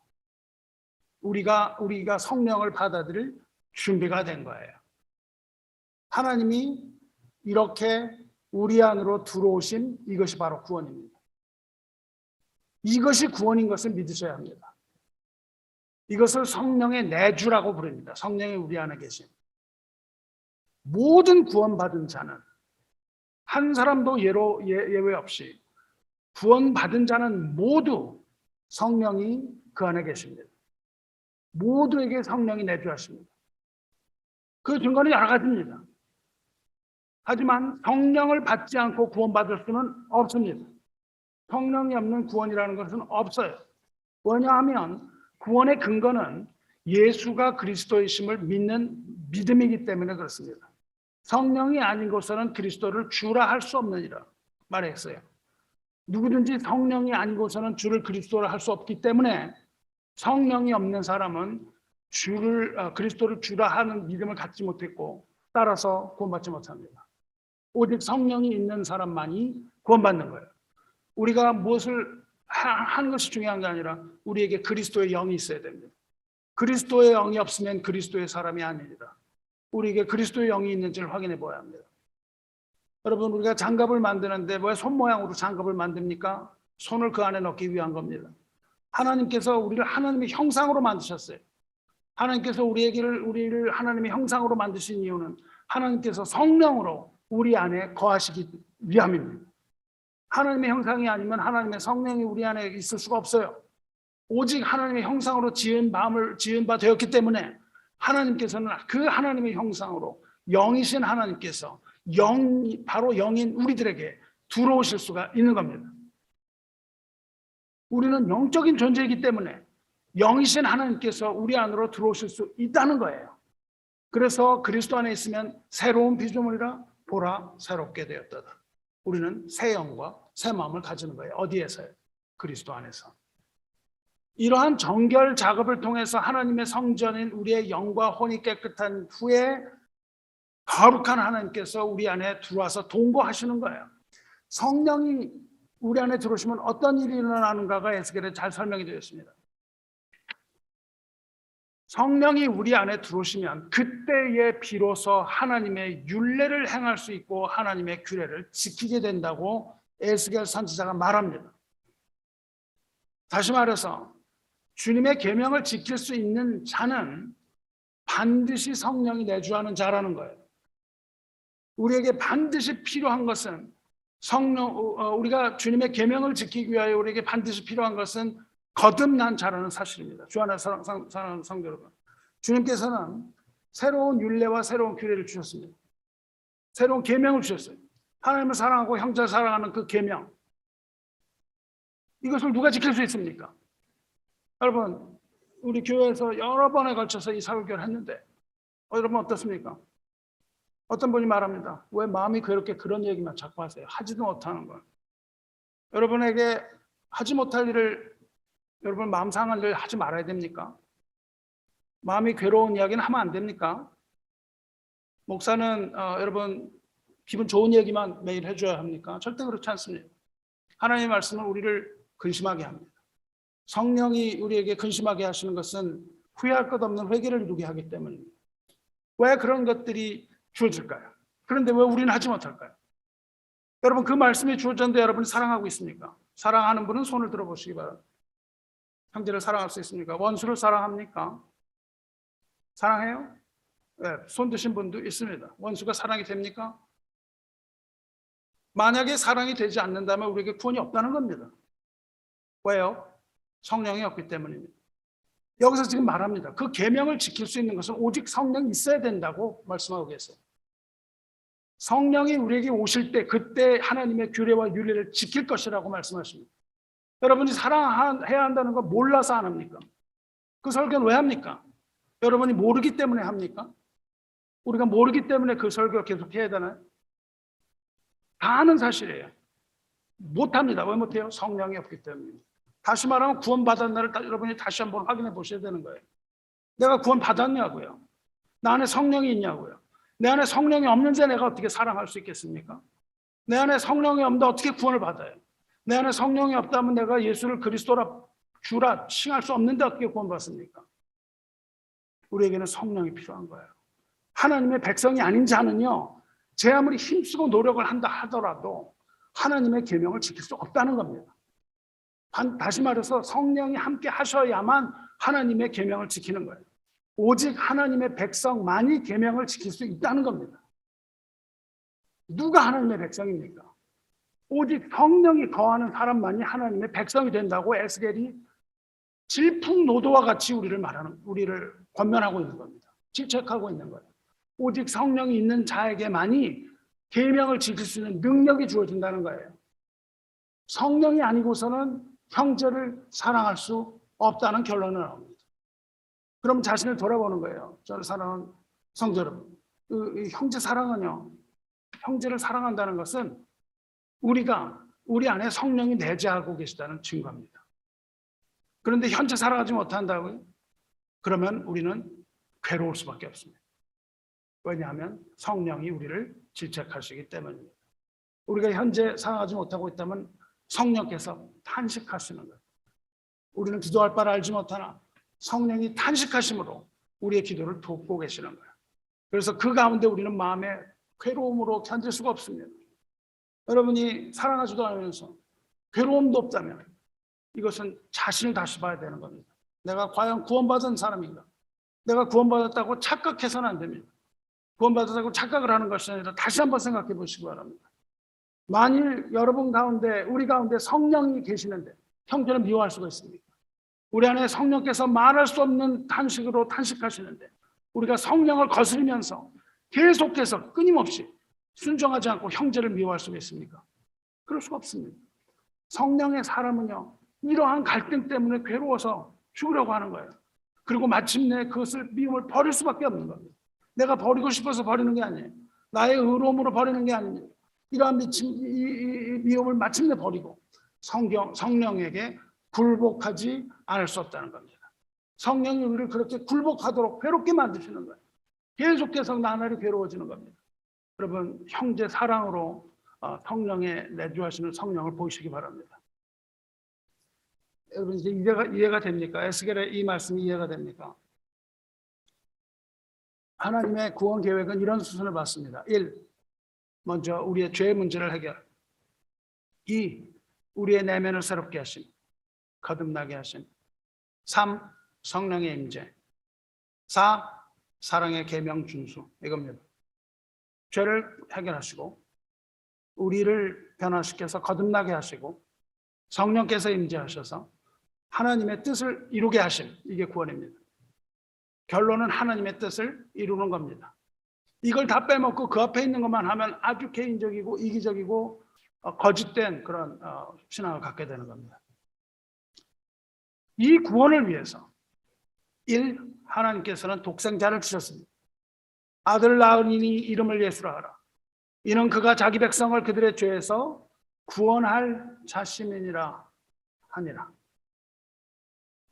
우리가 성령을 받아들일 준비가 된 거예요. 하나님이 이렇게 우리 안으로 들어오신 이것이 바로 구원입니다. 이것이 구원인 것을 믿으셔야 합니다. 이것을 성령의 내주라고 부릅니다. 성령이 우리 안에 계신. 모든 구원받은 자는 한 사람도 예외 없이 구원받은 자는 모두 성령이 그 안에 계십니다. 모두에게 성령이 내주하십니다. 그 증거는 여러 가지입니다. 하지만 성령을 받지 않고 구원받을 수는 없습니다. 성령이 없는 구원이라는 것은 없어요. 왜냐하면 구원의 근거는 예수가 그리스도이심을 믿는 믿음이기 때문에 그렇습니다. 성령이 아닌 곳에서는 그리스도를 주라 할 수 없느니라 말했어요. 누구든지 성령이 아닌 곳에서는 주를 그리스도라 할 수 없기 때문에 성령이 없는 사람은 그리스도를 주라 하는 믿음을 갖지 못했고 따라서 구원받지 못합니다. 오직 성령이 있는 사람만이 구원받는 거예요. 우리가 무엇을 하는 것이 중요한 게 아니라 우리에게 그리스도의 영이 있어야 됩니다. 그리스도의 영이 없으면 그리스도의 사람이 아닙니다. 우리에게 그리스도의 영이 있는지를 확인해 보아야 합니다. 여러분, 우리가 장갑을 만드는데 왜 손 모양으로 장갑을 만듭니까? 손을 그 안에 넣기 위한 겁니다. 하나님께서 우리를 하나님의 형상으로 만드셨어요. 하나님께서 우리를 하나님의 형상으로 만드신 이유는 하나님께서 성령으로 우리 안에 거하시기 위함입니다. 하나님의 형상이 아니면 하나님의 성령이 우리 안에 있을 수가 없어요. 오직 하나님의 형상으로 지은 바 되었기 때문에 하나님께서는 그 하나님의 형상으로 영이신 하나님께서 바로 영인 우리들에게 들어오실 수가 있는 겁니다. 우리는 영적인 존재이기 때문에 영이신 하나님께서 우리 안으로 들어오실 수 있다는 거예요. 그래서 그리스도 안에 있으면 새로운 피조물이라 보라 새롭게 되었다. 우리는 새 영과 새 마음을 가지는 거예요. 어디에서요? 그리스도 안에서. 이러한 정결 작업을 통해서 하나님의 성전인 우리의 영과 혼이 깨끗한 후에 거룩한 하나님께서 우리 안에 들어와서 동거하시는 거예요. 성령이 우리 안에 들어오시면 어떤 일이 일어나는가가 에스겔에 잘 설명이 되어 있습니다. 성령이 우리 안에 들어오시면 그때에 비로소 하나님의 율례를 행할 수 있고 하나님의 규례를 지키게 된다고 에스겔 선지자가 말합니다. 다시 말해서 주님의 계명을 지킬 수 있는 자는 반드시 성령이 내주하는 자라는 거예요. 우리에게 반드시 필요한 것은 우리가 주님의 계명을 지키기 위하여 우리에게 반드시 필요한 것은 거듭난 자라는 사실입니다. 주 안에 사랑하는 성도 여러분, 주님께서는 새로운 율례와 새로운 규례를 주셨습니다. 새로운 계명을 주셨어요. 하나님을 사랑하고 형제를 사랑하는 그 계명, 이것을 누가 지킬 수 있습니까? 여러분, 우리 교회에서 여러 번에 걸쳐서 이 설교를 했는데 여러분 어떻습니까? 어떤 분이 말합니다. 왜 마음이 괴롭게 그런 얘기만 자꾸 하세요? 하지도 못하는 걸. 여러분에게 하지 못할 일을 여러분 마음 상한 일 하지 말아야 됩니까? 마음이 괴로운 이야기는 하면 안 됩니까? 목사는 여러분 기분 좋은 얘기만 매일 해줘야 합니까? 절대 그렇지 않습니다. 하나님의 말씀은 우리를 근심하게 합니다. 성령이 우리에게 근심하게 하시는 것은 후회할 것 없는 회개를 이루게 하기 때문입니다. 왜 그런 것들이 주어질까요? 그런데 왜 우리는 하지 못할까요? 여러분 그 말씀이 주어졌는데 여러분이 사랑하고 있습니까? 사랑하는 분은 손을 들어보시기 바랍니다. 형제를 사랑할 수 있습니까? 원수를 사랑합니까? 사랑해요? 네, 손 드신 분도 있습니다. 원수가 사랑이 됩니까? 만약에 사랑이 되지 않는다면 우리에게 구원이 없다는 겁니다. 왜요? 성령이 없기 때문입니다. 여기서 지금 말합니다. 그 계명을 지킬 수 있는 것은 오직 성령이 있어야 된다고 말씀하고 계세요. 성령이 우리에게 오실 때 그때 하나님의 규례와 율례를 지킬 것이라고 말씀하십니다. 여러분이 사랑해야 한다는 거 몰라서 안 합니까? 그 설교는 왜 합니까? 여러분이 모르기 때문에 합니까? 우리가 모르기 때문에 그 설교를 계속 해야 되나요? 다 아는 사실이에요. 못합니다. 왜 못해요? 성령이 없기 때문입니다. 다시 말하면 구원받았나를 여러분이 다시 한번 확인해 보셔야 되는 거예요. 내가 구원받았냐고요? 나 안에 성령이 있냐고요? 내 안에 성령이 없는데 내가 어떻게 사랑할 수 있겠습니까? 내 안에 성령이 없는데 어떻게 구원을 받아요? 내 안에 성령이 없다면 내가 예수를 그리스도라 주라 칭할 수 없는데 어떻게 구원받습니까? 우리에게는 성령이 필요한 거예요. 하나님의 백성이 아닌 자는요, 제 아무리 힘쓰고 노력을 한다 하더라도 하나님의 계명을 지킬 수 없다는 겁니다. 다시 말해서 성령이 함께 하셔야만 하나님의 계명을 지키는 거예요. 오직 하나님의 백성만이 계명을 지킬 수 있다는 겁니다. 누가 하나님의 백성입니까? 오직 성령이 거하는 사람만이 하나님의 백성이 된다고 에스겔이 질풍노도와 같이 우리를 권면하고 있는 겁니다. 질책하고 있는 거예요. 오직 성령이 있는 자에게만이 계명을 지킬 수 있는 능력이 주어진다는 거예요. 성령이 아니고서는 형제를 사랑할 수 없다는 결론을 나옵니다. 그럼 자신을 돌아보는 거예요. 저를 사랑하는 성도 여러분, 형제 사랑은요, 형제를 사랑한다는 것은 우리 안에 성령이 내재하고 계시다는 증거입니다. 그런데 현재 사랑하지 못한다고요? 그러면 우리는 괴로울 수밖에 없습니다. 왜냐하면 성령이 우리를 질책하시기 때문입니다. 우리가 현재 사랑하지 못하고 있다면 성령께서 탄식하시는 거예요. 우리는 기도할 바를 알지 못하나 성령이 탄식하심으로 우리의 기도를 돕고 계시는 거예요. 그래서 그 가운데 우리는 마음의 괴로움으로 견딜 수가 없습니다. 여러분이 사랑하지도 않으면서 괴로움도 없다면 이것은 자신을 다시 봐야 되는 겁니다. 내가 과연 구원받은 사람인가? 내가 구원받았다고 착각해서는 안 됩니다. 구원받았다고 착각을 하는 것이 아니라 다시 한번 생각해 보시기 바랍니다. 만일 여러분 가운데, 우리 가운데 성령이 계시는데 형제를 미워할 수가 있습니까? 우리 안에 성령께서 말할 수 없는 탄식으로 탄식하시는데 우리가 성령을 거스르면서 계속해서 끊임없이 순종하지 않고 형제를 미워할 수가 있습니까? 그럴 수가 없습니다. 성령의 사람은요, 이러한 갈등 때문에 괴로워서 죽으려고 하는 거예요. 그리고 마침내 그것을 미움을 버릴 수밖에 없는 겁니다. 내가 버리고 싶어서 버리는 게 아니에요. 나의 의로움으로 버리는 게 아닙니다. 이러한 미움을 마침내 버리고 성령에게 굴복하지 않을 수 없다는 겁니다. 성령이 우리를 그렇게 굴복하도록 괴롭게 만드시는 거예요. 계속해서 나날이 괴로워지는 겁니다. 여러분, 형제 사랑으로 성령의 내주하시는 성령을 보시기 바랍니다. 여러분, 이제 이해가 됩니까? 에스겔의 이 말씀이 이해가 됩니까? 하나님의 구원 계획은 이런 수순을 받습니다. 1. 먼저 우리의 죄 문제를 해결. 2. 우리의 내면을 새롭게 하심, 거듭나게 하심. 3. 성령의 임재. 4. 사랑의 계명 준수. 이겁니다. 죄를 해결하시고 우리를 변화시켜서 거듭나게 하시고 성령께서 임재하셔서 하나님의 뜻을 이루게 하심. 이게 구원입니다. 결론은 하나님의 뜻을 이루는 겁니다. 이걸 다 빼먹고 그 앞에 있는 것만 하면 아주 개인적이고 이기적이고 거짓된 그런 신앙을 갖게 되는 겁니다. 이 구원을 위해서 1. 하나님께서는 독생자를 주셨습니다. 아들 낳으니 이름을 예수라 하라. 이는 그가 자기 백성을 그들의 죄에서 구원할 자심이니라 하니라.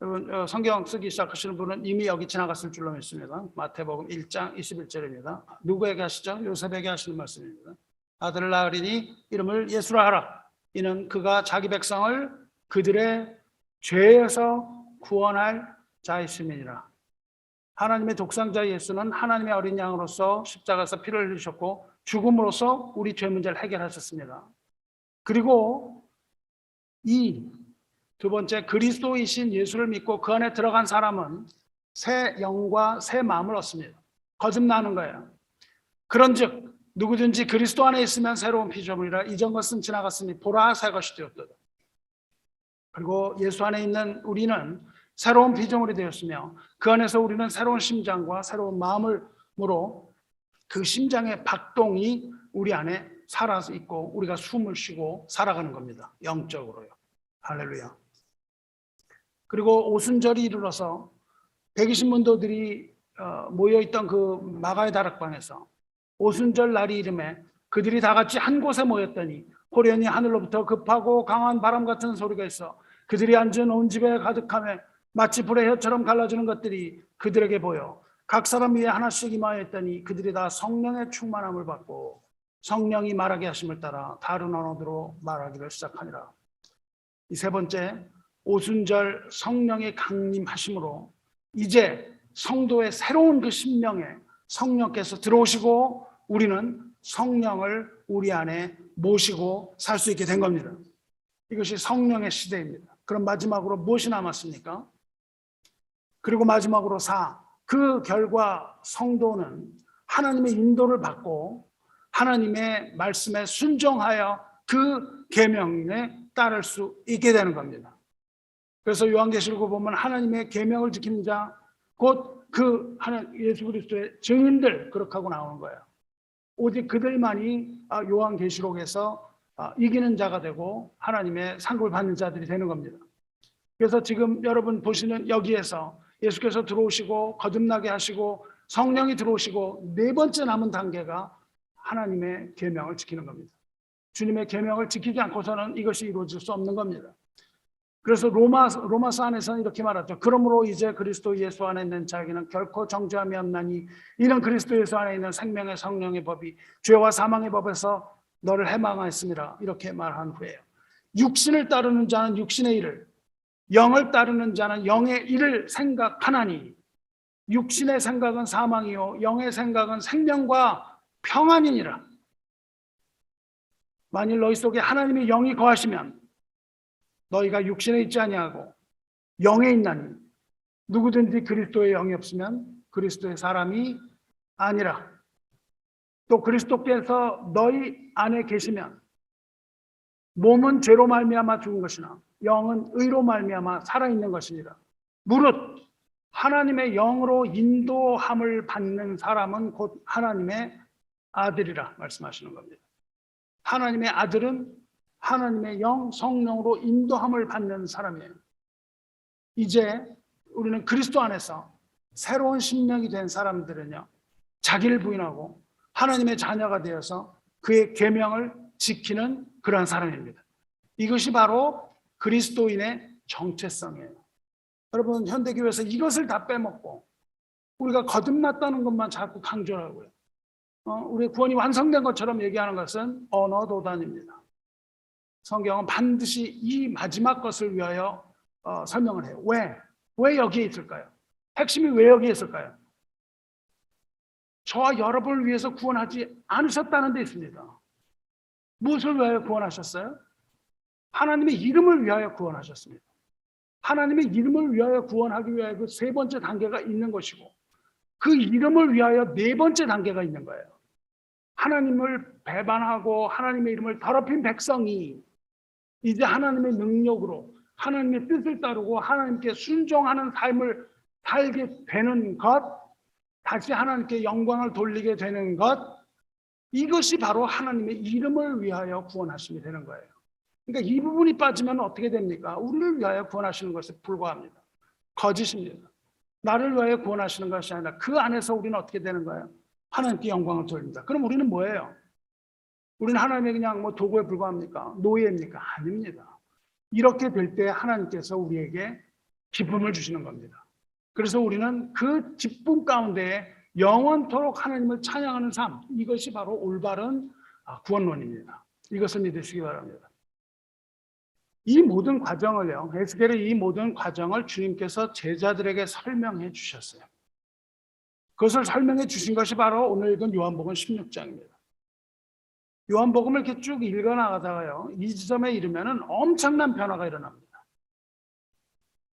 여러분 성경 쓰기 시작하시는 분은 이미 여기 지나갔을 줄로 믿습니다. 마태복음 1장 21절입니다. 누구에게 하시죠? 요셉에게 하시는 말씀입니다. 아들을 낳으리니 이름을 예수라 하라. 이는 그가 자기 백성을 그들의 죄에서 구원할 자이심이니라. 하나님의 독생자 예수는 하나님의 어린 양으로서 십자가에서 피를 흘리셨고 죽음으로써 우리 죄 문제를 해결하셨습니다. 그리고 이 두 번째, 그리스도이신 예수를 믿고 그 안에 들어간 사람은 새 영과 새 마음을 얻습니다. 거듭나는 거예요. 그런즉 누구든지 그리스도 안에 있으면 새로운 피조물이라. 이전 것은 지나갔으니 보라 새 것이 되었도다. 그리고 예수 안에 있는 우리는 새로운 피조물이 되었으며 그 안에서 우리는 새로운 심장과 새로운 마음으로 그 심장의 박동이 우리 안에 살아서 있고 우리가 숨을 쉬고 살아가는 겁니다. 영적으로요. 할렐루야. 그리고 오순절이 이르러서 120문도들이 모여있던 그 마가의 다락방에서 오순절 날이 이름에 그들이 다 같이 한 곳에 모였더니 호련히 하늘로부터 급하고 강한 바람 같은 소리가 있어 그들이 앉은 온 집에 가득하며 마치 불의 혀처럼 갈라지는 것들이 그들에게 보여 각 사람 위에 하나씩 임하였더니 그들이 다 성령의 충만함을 받고 성령이 말하게 하심을 따라 다른 언어로 말하기를 시작하니라. 이 세 번째, 오순절 성령의 강림하심으로 이제 성도의 새로운 그 심령에 성령께서 들어오시고 우리는 성령을 우리 안에 모시고 살 수 있게 된 겁니다. 이것이 성령의 시대입니다. 그럼 마지막으로 무엇이 남았습니까? 그리고 마지막으로 4, 그 결과 성도는 하나님의 인도를 받고 하나님의 말씀에 순종하여 그 계명에 따를 수 있게 되는 겁니다. 그래서 요한계시록을 보면 하나님의 계명을 지키는 자, 곧 그 예수 그리스도의 증인들 그렇게 하고 나오는 거예요. 오직 그들만이 요한계시록에서 이기는 자가 되고 하나님의 상급을 받는 자들이 되는 겁니다. 그래서 지금 여러분 보시는 여기에서 예수께서 들어오시고 거듭나게 하시고 성령이 들어오시고 네 번째 남은 단계가 하나님의 계명을 지키는 겁니다. 주님의 계명을 지키지 않고서는 이것이 이루어질 수 없는 겁니다. 그래서 로마서 안에서는 이렇게 말하죠. 그러므로 이제 그리스도 예수 안에 있는 자에게는 결코 정죄함이 없나니 이는 그리스도 예수 안에 있는 생명의 성령의 법이 죄와 사망의 법에서 너를 해방하였습니다. 이렇게 말한 후에요. 육신을 따르는 자는 육신의 일을, 영을 따르는 자는 영의 일을 생각하나니 육신의 생각은 사망이요 영의 생각은 생명과 평안이니라. 만일 너희 속에 하나님의 영이 거하시면 너희가 육신에 있지 아니하고 영에 있나니 누구든지 그리스도의 영이 없으면 그리스도의 사람이 아니라. 또 그리스도께서 너희 안에 계시면 몸은 죄로 말미암아 죽은 것이나 영은 의로 말미암아 살아있는 것이니라. 무릇 하나님의 영으로 인도함을 받는 사람은 곧 하나님의 아들이라 말씀하시는 겁니다. 하나님의 아들은 하나님의 영, 성령으로 인도함을 받는 사람이에요. 이제 우리는 그리스도 안에서 새로운 심령이 된 사람들은요, 자기를 부인하고 하나님의 자녀가 되어서 그의 계명을 지키는 그러한 사람입니다. 이것이 바로 그리스도인의 정체성이에요. 여러분, 현대교회에서 이것을 다 빼먹고 우리가 거듭났다는 것만 자꾸 강조하고요. 우리 구원이 완성된 것처럼 얘기하는 것은 언어도단입니다. 성경은 반드시 이 마지막 것을 위하여 설명을 해요. 왜 여기에 있을까요? 핵심이 왜 여기에 있을까요? 저와 여러분을 위해서 구원하지 않으셨다는 데 있습니다. 무엇을 위하여 구원하셨어요? 하나님의 이름을 위하여 구원하셨습니다. 하나님의 이름을 위하여 구원하기 위하여 그 세 번째 단계가 있는 것이고 그 이름을 위하여 네 번째 단계가 있는 거예요. 하나님을 배반하고 하나님의 이름을 더럽힌 백성이 이제 하나님의 능력으로 하나님의 뜻을 따르고 하나님께 순종하는 삶을 살게 되는 것, 다시 하나님께 영광을 돌리게 되는 것, 이것이 바로 하나님의 이름을 위하여 구원하심이 되는 거예요. 그러니까 이 부분이 빠지면 어떻게 됩니까? 우리를 위하여 구원하시는 것에 불과합니다. 거짓입니다. 나를 위하여 구원하시는 것이 아니라 그 안에서 우리는 어떻게 되는 거예요? 하나님께 영광을 돌립니다. 그럼 우리는 뭐예요? 우리는 하나님의 그냥 도구에 불과합니까? 노예입니까? 아닙니다. 이렇게 될 때 하나님께서 우리에게 기쁨을 주시는 겁니다. 그래서 우리는 그 기쁨 가운데 영원토록 하나님을 찬양하는 삶, 이것이 바로 올바른 구원론입니다. 이것을 믿으시기 바랍니다. 이 모든 과정을요, 에스겔의 이 모든 과정을 주님께서 제자들에게 설명해 주셨어요. 그것을 설명해 주신 것이 바로 오늘 읽은 요한복음 16장입니다. 요한복음을 이렇게 쭉 읽어나가다가요, 이 지점에 이르면은 엄청난 변화가 일어납니다.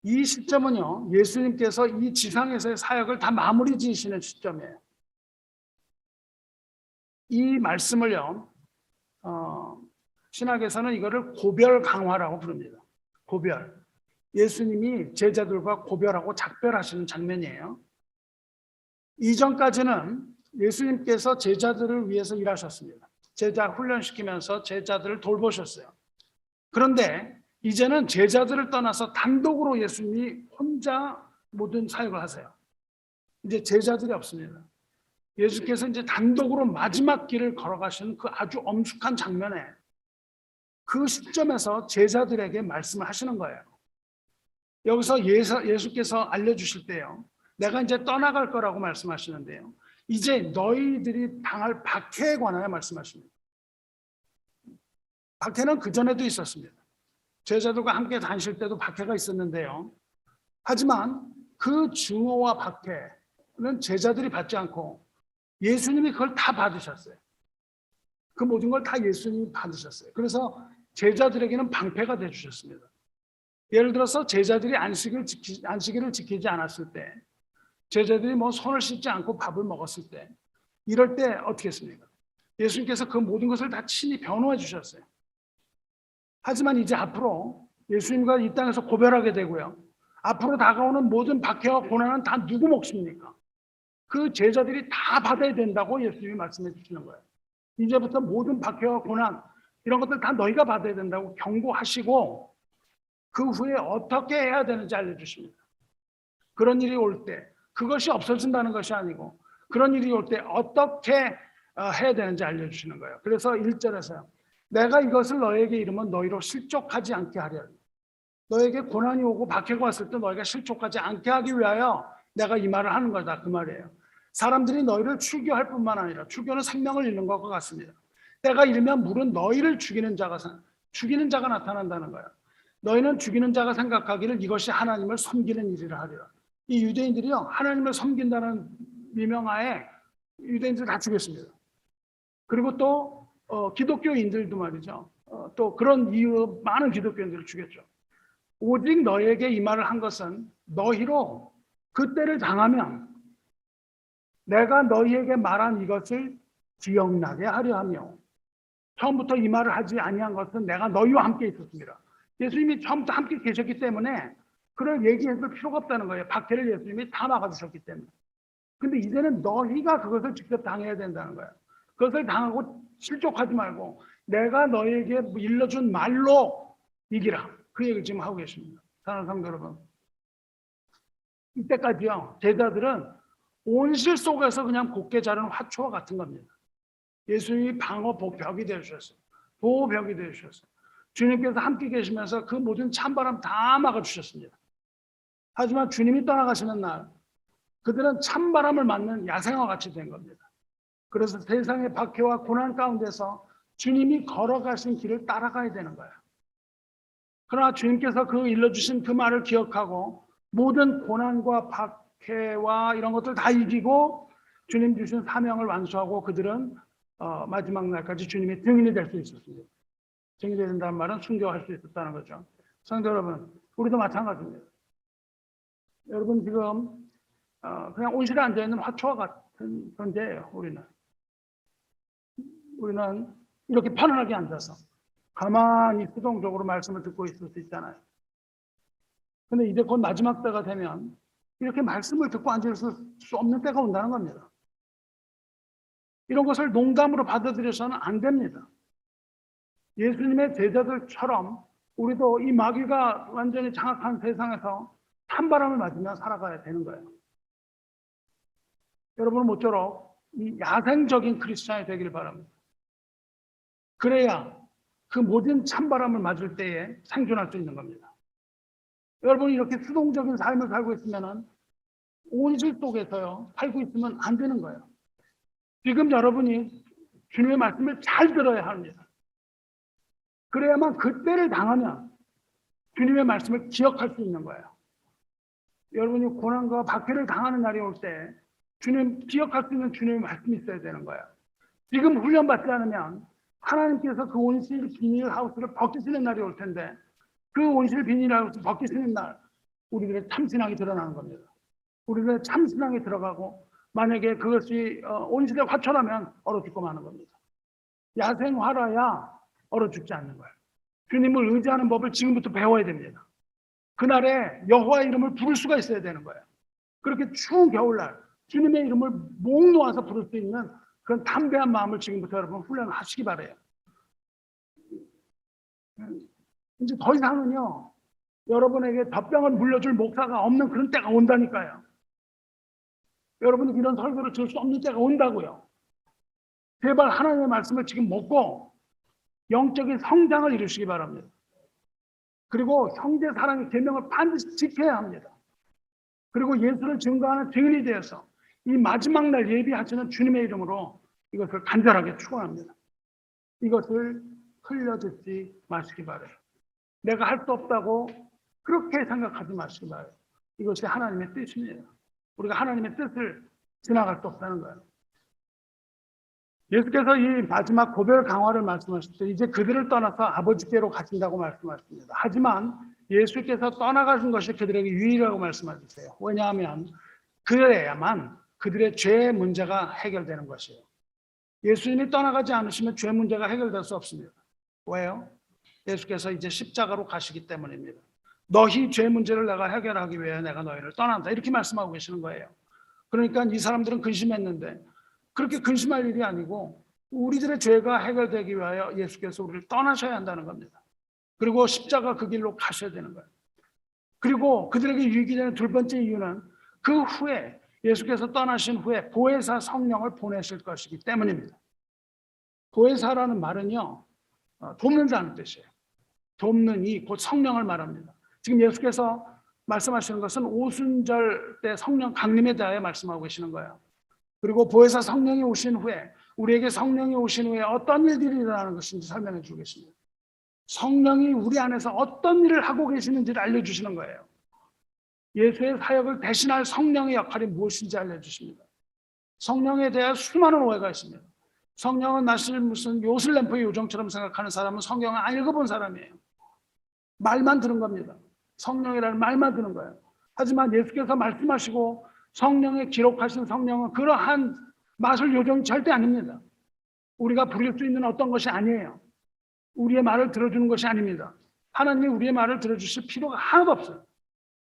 이 시점은요, 예수님께서 이 지상에서의 사역을 다 마무리 지으시는 시점이에요. 이 말씀을요, 신학에서는 이거를 고별 강화라고 부릅니다. 고별. 예수님이 제자들과 고별하고 작별하시는 장면이에요. 이전까지는 예수님께서 제자들을 위해서 일하셨습니다. 제자 훈련시키면서 제자들을 돌보셨어요. 그런데 이제는 제자들을 떠나서 단독으로 예수님이 혼자 모든 사역을 하세요. 이제 제자들이 없습니다. 예수께서 이제 단독으로 마지막 길을 걸어가시는 그 아주 엄숙한 장면에 그 시점에서 제자들에게 말씀을 하시는 거예요. 여기서 예수께서 알려주실 때요, 내가 이제 떠나갈 거라고 말씀하시는데요, 이제 너희들이 당할 박해에 관하여 말씀하십니다. 박해는 그전에도 있었습니다. 제자들과 함께 다니실 때도 박해가 있었는데요, 하지만 그 증오와 박해는 제자들이 받지 않고 예수님이 그걸 다 받으셨어요. 그 모든 걸 다 예수님이 받으셨어요. 그래서 제자들에게는 방패가 되어주셨습니다. 예를 들어서 제자들이 안식일을 지키지 않았을 때, 제자들이 뭐 손을 씻지 않고 밥을 먹었을 때, 이럴 때 어떻게 했습니까? 예수님께서 그 모든 것을 다 친히 변호해 주셨어요. 하지만 이제 앞으로 예수님과 이 땅에서 고별하게 되고요, 앞으로 다가오는 모든 박해와 고난은 다 누구 몫입니까? 그 제자들이 다 받아야 된다고 예수님이 말씀해 주시는 거예요. 이제부터 모든 박해와 고난, 이런 것들 다 너희가 받아야 된다고 경고하시고, 그 후에 어떻게 해야 되는지 알려주십니다. 그런 일이 올 때 그것이 없어진다는 것이 아니고, 그런 일이 올 때 어떻게 해야 되는지 알려주시는 거예요. 그래서 1절에서요, 내가 이것을 너에게 이르면 너희로 실족하지 않게 하려. 너에게 고난이 오고 박해가 왔을 때 너희가 실족하지 않게 하기 위하여 내가 이 말을 하는 거다, 그 말이에요. 사람들이 너희를 출교할 뿐만 아니라, 출교는 생명을 잃는 것과 같습니다. 때가 이르면 물은 너희를 죽이는 자가 나타난다는 거예요. 너희는 죽이는 자가 생각하기를 이것이 하나님을 섬기는 일이라 하리라. 이 유대인들이요, 하나님을 섬긴다는 미명하에 유대인들 다 죽였습니다. 그리고 또 기독교인들도 말이죠, 또 그런 이유 많은 기독교인들을 죽였죠. 오직 너에게 이 말을 한 것은 너희로 그때를 당하면 내가 너희에게 말한 이것을 기억나게 하려 하며, 처음부터 이 말을 하지 아니한 것은 내가 너희와 함께 있었습니다. 예수님이 처음부터 함께 계셨기 때문에 그걸 얘기해줄 필요가 없다는 거예요. 박해를 예수님이 다 막아주셨기 때문에. 근데 이제는 너희가 그것을 직접 당해야 된다는 거예요. 그것을 당하고 실족하지 말고 내가 너희에게 일러준 말로 이기라. 그 얘기를 지금 하고 계십니다. 사랑하는 성도 여러분, 이때까지요, 제자들은 온실 속에서 그냥 곱게 자른 화초와 같은 겁니다. 예수님이 방어 벽이 되어주셨어요. 보호벽이 되어주셨어요. 주님께서 함께 계시면서 그 모든 찬바람 다 막아주셨습니다. 하지만 주님이 떠나가시는 날, 그들은 찬바람을 맞는 야생화 같이 된 겁니다. 그래서 세상의 박해와 고난 가운데서 주님이 걸어가신 길을 따라가야 되는 거예요. 그러나 주님께서 그 일러주신 그 말을 기억하고 모든 고난과 박해와 이런 것들 다 이기고 주님 주신 사명을 완수하고 그들은 마지막 날까지 주님의 증인이 될 수 있었습니다. 증인이 된다는 말은 순교할 수 있었다는 거죠. 성도 여러분, 우리도 마찬가지입니다. 여러분 지금 그냥 온실에 앉아있는 화초와 같은 존재예요. 우리는 이렇게 편안하게 앉아서 가만히 수동적으로 말씀을 듣고 있을 수 있잖아요. 근데 이제 곧 마지막 때가 되면 이렇게 말씀을 듣고 앉을 수 없는 때가 온다는 겁니다. 이런 것을 농담으로 받아들여서는 안 됩니다. 예수님의 제자들처럼 우리도 이 마귀가 완전히 장악한 세상에서 찬바람을 맞으며 살아가야 되는 거예요. 여러분은 모쪼록 이 야생적인 크리스찬이 되길 바랍니다. 그래야 그 모든 찬바람을 맞을 때에 생존할 수 있는 겁니다. 여러분이 이렇게 수동적인 삶을 살고 있으면은 온실 속에서요 살고 있으면 안 되는 거예요. 지금 여러분이 주님의 말씀을 잘 들어야 합니다. 그래야만 그때를 당하면 주님의 말씀을 기억할 수 있는 거예요. 여러분이 고난과 박해를 당하는 날이 올 때 주님 기억할 수 있는 주님의 말씀이 있어야 되는 거예요. 지금 훈련받지 않으면 하나님께서 그 온실 비닐하우스를 벗기시는 날이 올 텐데 그 온실 비닐하우스 벗기시는 날 우리들의 참신앙이 드러나는 겁니다. 우리들의 참신앙이 들어가고 만약에 그것이 온실의 화초라면 얼어 죽고 마는 겁니다. 야생화라야 얼어 죽지 않는 거예요. 주님을 의지하는 법을 지금부터 배워야 됩니다. 그날에 여호와의 이름을 부를 수가 있어야 되는 거예요. 그렇게 추운 겨울날 주님의 이름을 목 놓아서 부를 수 있는 그런 담대한 마음을 지금부터 여러분 훈련을 하시기 바라요. 이제 더 이상은요 여러분에게 젖병을 물려줄 목사가 없는 그런 때가 온다니까요. 여러분이 이런 설교를 들을 수 없는 때가 온다고요. 제발 하나님의 말씀을 지금 먹고 영적인 성장을 이루시기 바랍니다. 그리고 형제 사랑의 계명을 반드시 지켜야 합니다. 그리고 예수를 증거하는 증인이 되어서 이 마지막 날 예비하시는 주님의 이름으로 이것을 간절하게 축원합니다. 이것을 흘려듣지 마시기 바라요. 내가 할 수 없다고 그렇게 생각하지 마시기 바라요. 이것이 하나님의 뜻입니다. 우리가 하나님의 뜻을 지나갈 수 없다는 거예요. 예수께서 이 마지막 고별 강화를 말씀하실 때 이제 그들을 떠나서 아버지께로 가신다고 말씀하십니다. 하지만 예수께서 떠나가신 것이 그들에게 유일하고 말씀하셨어요. 왜냐하면 그래야만 그들의 죄 문제가 해결되는 것이에요. 예수님이 떠나가지 않으시면 죄 문제가 해결될 수 없습니다. 왜요? 예수께서 이제 십자가로 가시기 때문입니다. 너희 죄 문제를 내가 해결하기 위해 내가 너희를 떠난다. 이렇게 말씀하고 계시는 거예요. 그러니까 이 사람들은 근심했는데 그렇게 근심할 일이 아니고 우리들의 죄가 해결되기 위하여 예수께서 우리를 떠나셔야 한다는 겁니다. 그리고 십자가 그 길로 가셔야 되는 거예요. 그리고 그들에게 유익이 되는 두 번째 이유는 그 후에 예수께서 떠나신 후에 보혜사 성령을 보내실 것이기 때문입니다. 보혜사라는 말은요 돕는 자는 뜻이에요. 돕는 이 곧 성령을 말합니다. 지금 예수께서 말씀하시는 것은 오순절 때 성령 강림에 대하여 말씀하고 계시는 거예요. 그리고 보혜사 성령이 오신 후에 우리에게 성령이 오신 후에 어떤 일들이 일어나는 것인지 설명해 주고 계십니다. 성령이 우리 안에서 어떤 일을 하고 계시는지를 알려주시는 거예요. 예수의 사역을 대신할 성령의 역할이 무엇인지 알려주십니다. 성령에 대해 수많은 오해가 있습니다. 성령은 사실 무슨 요술램프의 요정처럼 생각하는 사람은 성경을 안 읽어본 사람이에요. 말만 들은 겁니다. 성령이라는 말만 드는 거예요. 하지만 예수께서 말씀하시고 성령에 기록하신 성령은 그러한 마술 요정이 절대 아닙니다. 우리가 부릴 수 있는 어떤 것이 아니에요. 우리의 말을 들어주는 것이 아닙니다. 하나님이 우리의 말을 들어주실 필요가 하나도 없어요.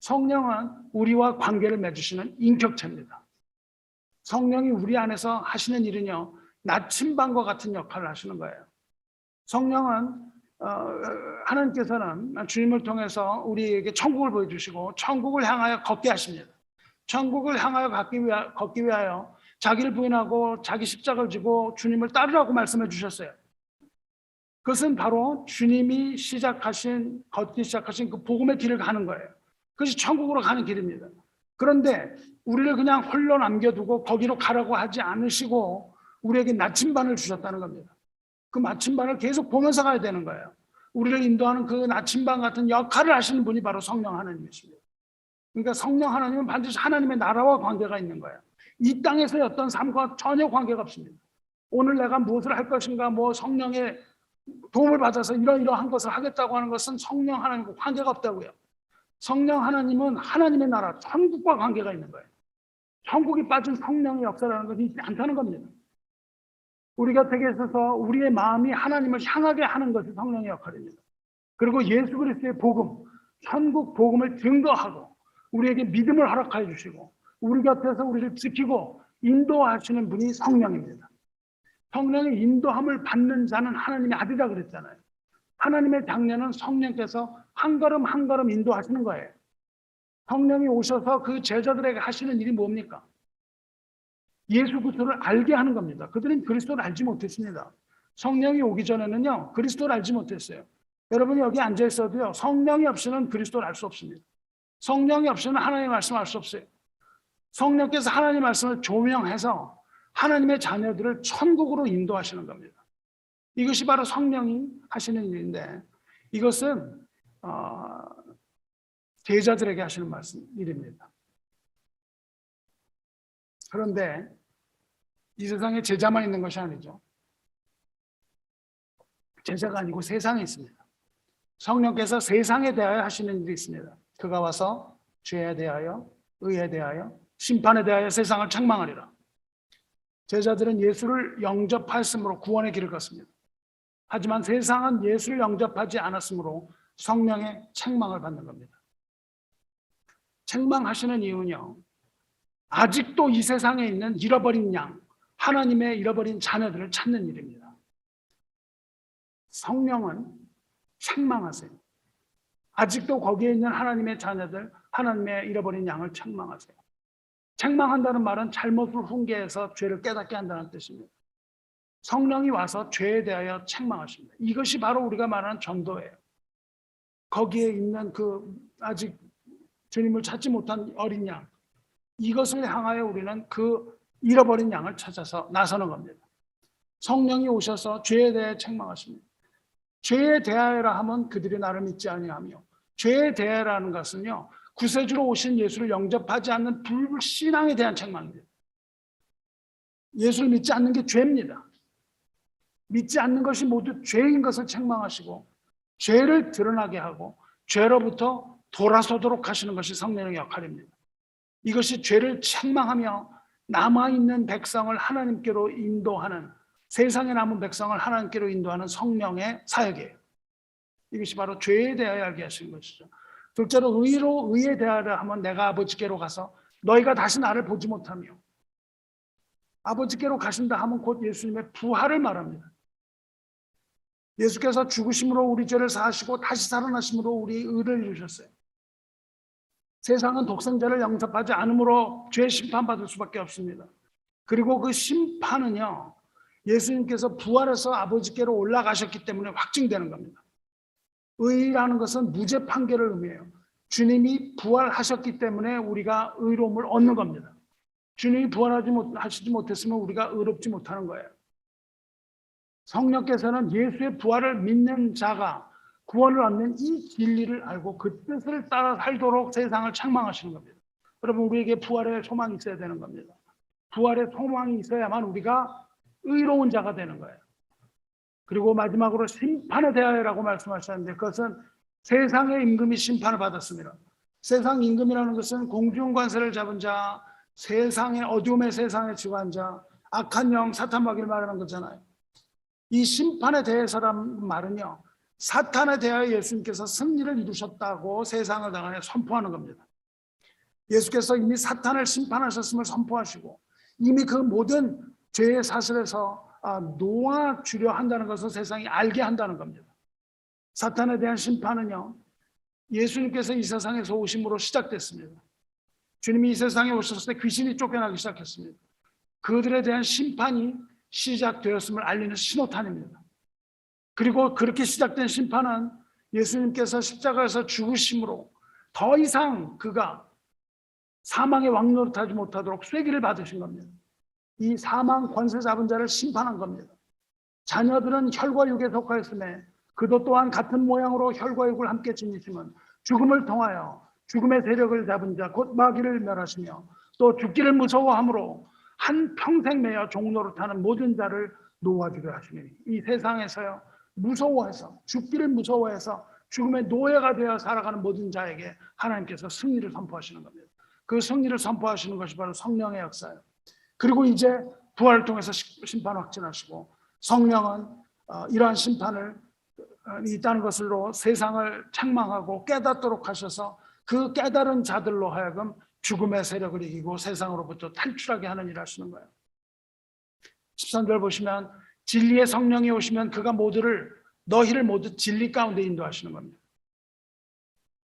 성령은 우리와 관계를 맺으시는 인격체입니다. 성령이 우리 안에서 하시는 일은요 나침반과 같은 역할을 하시는 거예요. 성령은 하나님께서는 주님을 통해서 우리에게 천국을 보여주시고 천국을 향하여 걷게 하십니다. 천국을 향하여 걷기 위하여 자기를 부인하고 자기 십자가를 지고 주님을 따르라고 말씀해 주셨어요. 그것은 바로 주님이 걷기 시작하신 그 복음의 길을 가는 거예요. 그것이 천국으로 가는 길입니다. 그런데 우리를 그냥 홀로 남겨두고 거기로 가라고 하지 않으시고 우리에게 나침반을 주셨다는 겁니다. 그 나침반을 계속 보면서 가야 되는 거예요. 우리를 인도하는 그 나침반 같은 역할을 하시는 분이 바로 성령 하나님이십니다. 그러니까 성령 하나님은 반드시 하나님의 나라와 관계가 있는 거예요. 이 땅에서의 어떤 삶과 전혀 관계가 없습니다. 오늘 내가 무엇을 할 것인가 성령의 도움을 받아서 이러한 것을 하겠다고 하는 것은 성령 하나님과 관계가 없다고요. 성령 하나님은 하나님의 나라 천국과 관계가 있는 거예요. 천국이 빠진 성령의 역사라는 것이 있지 않다는 겁니다. 우리 곁에 계셔서 우리의 마음이 하나님을 향하게 하는 것이 성령의 역할입니다. 그리고 예수 그리스도의 복음, 천국 복음을 증거하고 우리에게 믿음을 허락하여 주시고 우리 곁에서 우리를 지키고 인도하시는 분이 성령입니다. 성령의 인도함을 받는 자는 하나님의 아들이라 그랬잖아요. 하나님의 장례는 성령께서 한 걸음 한 걸음 인도하시는 거예요. 성령이 오셔서 그 제자들에게 하시는 일이 뭡니까? 예수 그리스도를 알게 하는 겁니다. 그들은 그리스도를 알지 못했습니다. 성령이 오기 전에는요 그리스도를 알지 못했어요. 여러분이 여기 앉아 있어도요 성령이 없이는 그리스도를 알 수 없습니다. 성령이 없으면 하나님의 말씀을 알 수 없어요. 성령께서 하나님의 말씀을 조명해서 하나님의 자녀들을 천국으로 인도하시는 겁니다. 이것이 바로 성령이 하시는 일인데, 이것은 제자들에게 하시는 일입니다. 그런데 이 세상에 제자만 있는 것이 아니죠. 제자가 아니고 세상에 있습니다. 성령께서 세상에 대하여 하시는 일이 있습니다. 그가 와서 죄에 대하여, 의에 대하여, 심판에 대하여 세상을 책망하리라. 제자들은 예수를 영접하였으므로 구원의 길을 걷습니다. 하지만 세상은 예수를 영접하지 않았으므로 성령의 책망을 받는 겁니다. 책망하시는 이유는요, 아직도 이 세상에 있는 잃어버린 양, 하나님의 잃어버린 자녀들을 찾는 일입니다. 성령은 책망하세요. 아직도 거기에 있는 하나님의 자녀들, 하나님의 잃어버린 양을 책망하세요. 책망한다는 말은 잘못을 훈계해서 죄를 깨닫게 한다는 뜻입니다. 성령이 와서 죄에 대하여 책망하십니다. 이것이 바로 우리가 말하는 전도예요. 거기에 있는 그 아직 주님을 찾지 못한 어린 양, 이것을 향하여 우리는 그 잃어버린 양을 찾아서 나서는 겁니다. 성령이 오셔서 죄에 대해 책망하십니다. 죄에 대하여라 하면 그들이 나를 믿지 아니하며, 죄에 대하여라는 것은요, 구세주로 오신 예수를 영접하지 않는 불신앙에 대한 책망입니다. 예수를 믿지 않는 게 죄입니다. 믿지 않는 것이 모두 죄인 것을 책망하시고, 죄를 드러나게 하고 죄로부터 돌아서도록 하시는 것이 성령의 역할입니다. 이것이 죄를 책망하며 남아있는 백성을 하나님께로 인도하는, 세상에 남은 백성을 하나님께로 인도하는 성령의 사역이에요. 이것이 바로 죄에 대하여 알게 하시는 것이죠. 둘째로 의에 대하여 하면 내가 아버지께로 가서 너희가 다시 나를 보지 못하며, 아버지께로 가신다 하면 곧 예수님의 부활을 말합니다. 예수께서 죽으심으로 우리 죄를 사하시고 다시 살아나심으로 우리 의를 이루셨어요. 세상은 독생자를 영접하지 않으므로 죄 심판받을 수밖에 없습니다. 그리고 그 심판은요, 예수님께서 부활해서 아버지께로 올라가셨기 때문에 확증되는 겁니다. 의라는 것은 무죄 판결을 의미해요. 주님이 부활하셨기 때문에 우리가 의로움을 얻는 겁니다. 주님이 부활하시지 못했으면 우리가 의롭지 못하는 거예요. 성령께서는 예수의 부활을 믿는 자가 구원을 얻는 이 진리를 알고 그 뜻을 따라 살도록 세상을 책망하시는 겁니다. 여러분, 우리에게 부활의 소망이 있어야 되는 겁니다. 부활의 소망이 있어야만 우리가 의로운 자가 되는 거예요. 그리고 마지막으로 심판에 대하여라고 말씀하셨는데, 그것은 세상의 임금이 심판을 받았습니다. 세상 임금이라는 것은 공중 관세를 잡은 자, 세상의 어둠의 세상에 주관 자, 악한 영, 사탄 마귀를 말하는 거잖아요. 이 심판에 대해서란 말은요, 사탄에 대하여 예수님께서 승리를 이루셨다고 세상을 향해 선포하는 겁니다. 예수께서 이미 사탄을 심판하셨음을 선포하시고, 이미 그 모든 죄의 사슬에서 놓아주려 한다는 것을 세상이 알게 한다는 겁니다. 사탄에 대한 심판은요, 예수님께서 이 세상에서 오심으로 시작됐습니다. 주님이 이 세상에 오셨을 때 귀신이 쫓겨나기 시작했습니다. 그들에 대한 심판이 시작되었음을 알리는 신호탄입니다. 그리고 그렇게 시작된 심판은 예수님께서 십자가에서 죽으심으로 더 이상 그가 사망의 왕노릇하지 못하도록 쐐기를 받으신 겁니다. 이 사망 권세 잡은 자를 심판한 겁니다. 자녀들은 혈과 육에 속하였음에 그도 또한 같은 모양으로 혈과 육을 함께 지니시면 죽음을 통하여 죽음의 세력을 잡은 자 곧 마귀를 멸하시며, 또 죽기를 무서워함으로 한 평생 매여 종노릇하는 모든 자를 놓아주려 하시니, 이 세상에서요, 무서워해서, 죽기를 무서워해서 죽음의 노예가 되어 살아가는 모든 자에게 하나님께서 승리를 선포하시는 겁니다. 그 승리를 선포하시는 것이 바로 성령의 역사예요. 그리고 이제 부활을 통해서 심판 확진하시고, 성령은 이러한 심판을 있다는 것으로 세상을 책망하고 깨닫도록 하셔서 그 깨달은 자들로 하여금 죽음의 세력을 이기고 세상으로부터 탈출하게 하는 일을 하시는 거예요. 13절 보시면 진리의 성령이 오시면 그가 너희를 모두 진리 가운데 인도하시는 겁니다.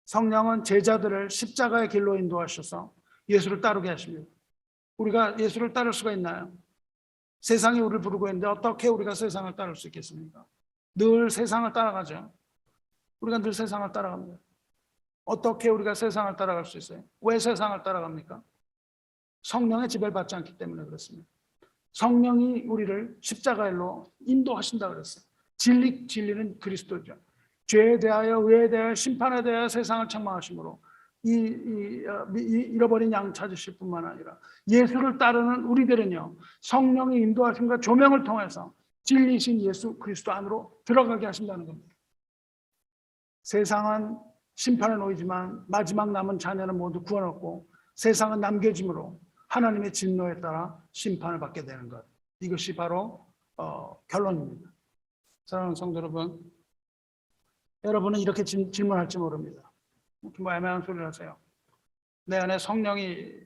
성령은 제자들을 십자가의 길로 인도하셔서 예수를 따르게 하십니다. 우리가 예수를 따를 수가 있나요? 세상이 우리를 부르고 있는데 어떻게 우리가 세상을 따를 수 있겠습니까? 늘 세상을 따라가죠. 우리가 늘 세상을 따라갑니다. 어떻게 우리가 세상을 따라갈 수 있어요? 왜 세상을 따라갑니까? 성령의 지배를 받지 않기 때문에 그렇습니다. 성령이 우리를 십자가일로 인도하신다 그랬어요. 진리는 그리스도죠. 죄에 대하여, 의에 대하여, 심판에 대하여 세상을 책망하심으로 잃어버린 양 찾으실 뿐만 아니라 예수를 따르는 우리들은요, 성령의 인도하심과 조명을 통해서 진리이신 예수 그리스도 안으로 들어가게 하신다는 겁니다. 세상은 심판에 놓이지만 마지막 남은 자녀는 모두 구원 얻고 세상은 남겨짐으로 하나님의 진노에 따라 심판을 받게 되는 것. 이것이 바로 결론입니다. 사랑하는 성도 여러분, 여러분은 이렇게 질문할지 모릅니다. 뭐 애매한 소리를 하세요. 내 안에 성령이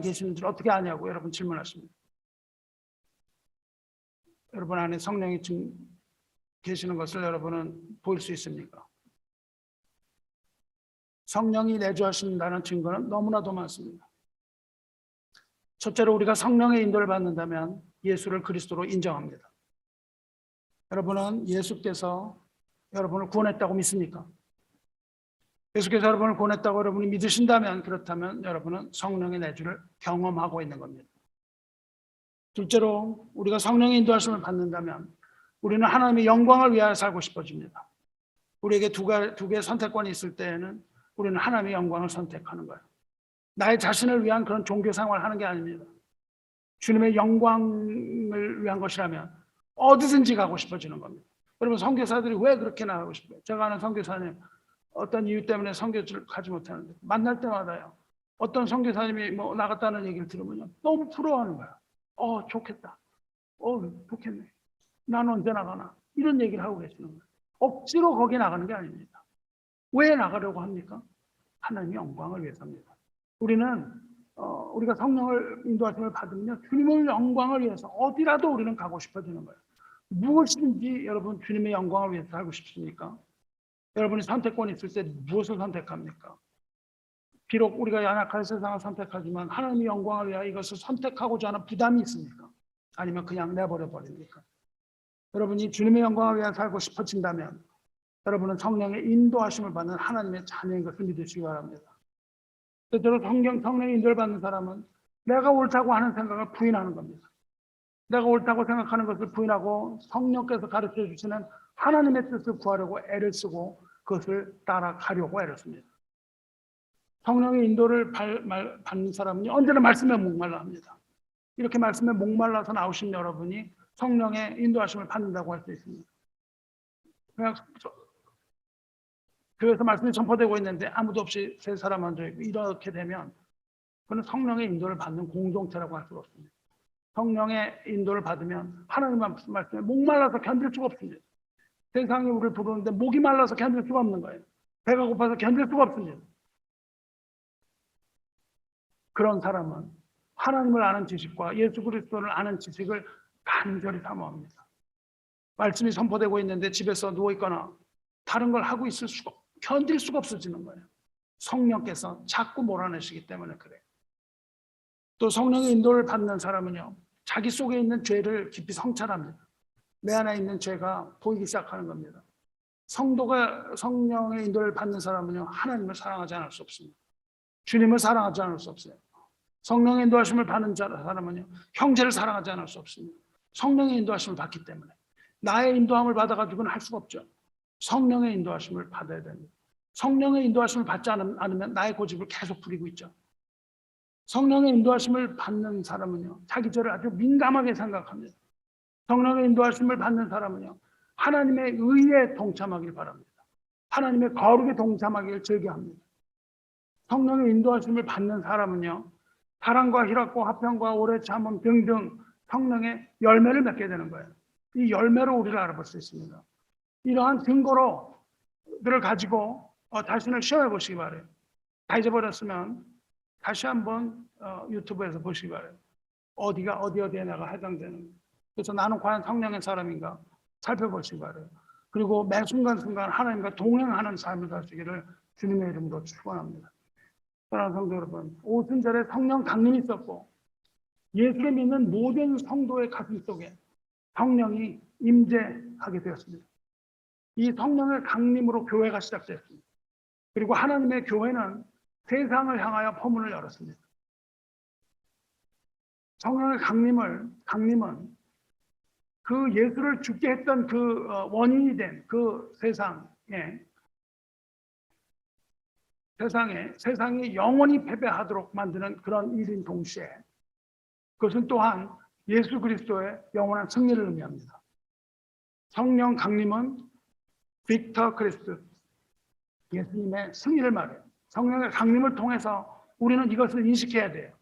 계시는 줄 어떻게 아냐고 여러분 질문하십니다. 여러분 안에 성령이 계시는 것을 여러분은 볼 수 있습니까? 성령이 내주하신다는 증거는 너무나도 많습니다. 첫째로 우리가 성령의 인도를 받는다면 예수를 그리스도로 인정합니다. 여러분은 예수께서 여러분을 구원했다고 믿습니까? 예수께서 여러분을 구원했다고 여러분이 믿으신다면, 그렇다면 여러분은 성령의 내주를 경험하고 있는 겁니다. 둘째로 우리가 성령의 인도하심을 받는다면 우리는 하나님의 영광을 위하여 살고 싶어집니다. 우리에게 두 개의 선택권이 있을 때에는 우리는 하나님의 영광을 선택하는 거예요. 나의 자신을 위한 그런 종교 생활을 하는 게 아닙니다. 주님의 영광을 위한 것이라면 어디든지 가고 싶어지는 겁니다. 여러분, 선교사들이 왜 그렇게 나가고 싶어요? 제가 아는 선교사님, 어떤 이유 때문에 선교를 가지 못하는데 만날 때마다요, 어떤 선교사님이 뭐 나갔다는 얘기를 들으면요, 너무 부러워하는 거예요. 좋겠다. 좋겠네. 나는 언제 나가나? 이런 얘기를 하고 계시는 거예요. 억지로 거기 나가는 게 아닙니다. 왜 나가려고 합니까? 하나님의 영광을 위해서입니다. 우리는 우리가 성령을 인도하심을 받으면 주님의 영광을 위해서 어디라도 우리는 가고 싶어지는 거예요. 무엇이든지 여러분 주님의 영광을 위해서 살고 싶습니까? 여러분이 선택권이 있을 때 무엇을 선택합니까? 비록 우리가 연약한 세상을 선택하지만 하나님의 영광을 위하여 이것을 선택하고자 하는 부담이 있습니까? 아니면 그냥 내버려 버립니까? 여러분이 주님의 영광을 위하여 살고 싶어진다면 여러분은 성령의 인도하심을 받는 하나님의 자녀인 것을 믿으시기 바랍니다. 때때로 성령의 인도를 받는 사람은 내가 옳다고 하는 생각을 부인하는 겁니다. 내가 옳다고 생각하는 것을 부인하고 성령께서 가르쳐 주시는 하나님의 뜻을 구하려고 애를 쓰고 그것을 따라가려고 애를 씁니다. 성령의 인도를 받는 사람은 언제나 말씀에 목말라 합니다. 이렇게 말씀에 목말라서 나오신 여러분이 성령의 인도하심을 받는다고 할 수 있습니다. 그냥 교회에서 말씀이 전파되고 있는데 아무도 없이 세 사람 앉아있고 이렇게 되면 그는 성령의 인도를 받는 공동체라고 할 수가 없습니다. 성령의 인도를 받으면 하나님 말씀에 목말라서 견딜 수가 없습니다. 세상이 우리를 부르는데 목이 말라서 견딜 수가 없는 거예요. 배가 고파서 견딜 수가 없습니다. 그런 사람은 하나님을 아는 지식과 예수 그리스도를 아는 지식을 간절히 사모합니다. 말씀이 선포되고 있는데 집에서 누워있거나 다른 걸 하고 있을 수가, 견딜 수가 없어지는 거예요. 성령께서 자꾸 몰아내시기 때문에 그래요. 또 성령의 인도를 받는 사람은요, 자기 속에 있는 죄를 깊이 성찰합니다. 내 안에 있는 죄가 보이기 시작하는 겁니다. 성도가 성령의 인도를 받는 사람은요, 하나님을 사랑하지 않을 수 없습니다. 주님을 사랑하지 않을 수 없어요. 성령의 인도하심을 받는 사람은요, 형제를 사랑하지 않을 수 없습니다. 성령의 인도하심을 받기 때문에. 나의 인도함을 받아가지고는 할 수가 없죠. 성령의 인도하심을 받아야 됩니다. 성령의 인도하심을 받지 않으면 나의 고집을 계속 부리고 있죠. 성령의 인도하심을 받는 사람은요, 자기 죄를 아주 민감하게 생각합니다. 성령의 인도하심을 받는 사람은요, 하나님의 의에 동참하길 바랍니다. 하나님의 거룩에 동참하기를 즐겨합니다. 성령의 인도하심을 받는 사람은요, 사랑과 희락과 화평과 오래 참음 등등 성령의 열매를 맺게 되는 거예요. 이 열매로 우리를 알아볼 수 있습니다. 이러한 증거들을 가지고 자신을 시험해 보시기 바래요. 다 잊어버렸으면 다시 한번 유튜브에서 보시기 바래요. 어디에 내가 해당되는. 그래서 나는 과연 성령의 사람인가 살펴보시기 바래요. 그리고 매 순간순간 하나님과 동행하는 삶을 사시기를 주님의 이름으로 축원합니다. 사랑하는 성도 여러분, 오순절에 성령 강림이 있었고 예수를 믿는 모든 성도의 가슴 속에 성령이 임재하게 되었습니다. 이 성령의 강림으로 교회가 시작됐습니다. 그리고 하나님의 교회는 세상을 향하여 포문을 열었습니다. 성령의 강림은 그 예수를 죽게 했던 그 원인이 된 그 세상이 영원히 패배하도록 만드는 그런 일인 동시에 그것은 또한 예수 그리스도의 영원한 승리를 의미합니다. 성령 강림은 빅터 크리스트, 예수님의 승리를 말해요. 성령의 강림을 통해서 우리는 이것을 인식해야 돼요.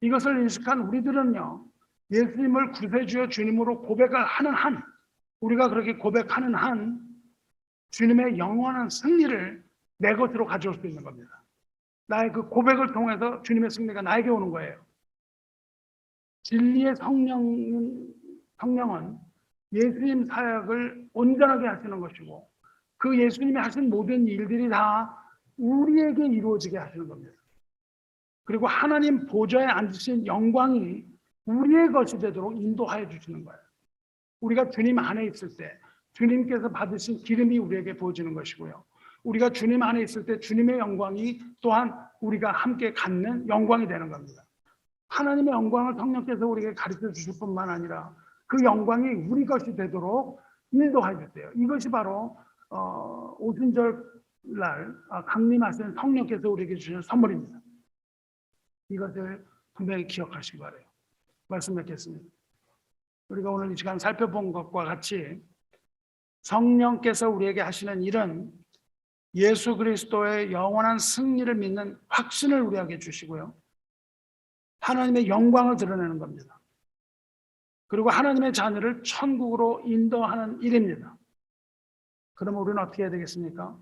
이것을 인식한 우리들은요, 예수님을 구세주여 주님으로 고백을 하는 한, 우리가 그렇게 고백하는 한 주님의 영원한 승리를 내 것으로 가져올 수 있는 겁니다. 나의 그 고백을 통해서 주님의 승리가 나에게 오는 거예요. 진리의 성령은 예수님 사역을 온전하게 하시는 것이고 그 예수님이 하신 모든 일들이 다 우리에게 이루어지게 하시는 겁니다. 그리고 하나님 보좌에 앉으신 영광이 우리의 것이 되도록 인도하여 주시는 거예요. 우리가 주님 안에 있을 때 주님께서 받으신 기름이 우리에게 부어지는 것이고요. 우리가 주님 안에 있을 때 주님의 영광이 또한 우리가 함께 갖는 영광이 되는 겁니다. 하나님의 영광을 성령께서 우리에게 가르쳐 주실 뿐만 아니라 그 영광이 우리 것이 되도록 인도하여 주세요. 이것이 바로 오순절날 강림하신 성령께서 우리에게 주시는 선물입니다. 이것을 분명히 기억하시기 바라요. 말씀 맺겠습니다. 우리가 오늘 이 시간 살펴본 것과 같이 성령께서 우리에게 하시는 일은 예수 그리스도의 영원한 승리를 믿는 확신을 우리에게 주시고요. 하나님의 영광을 드러내는 겁니다. 그리고 하나님의 자녀를 천국으로 인도하는 일입니다. 그러면 우리는 어떻게 해야 되겠습니까?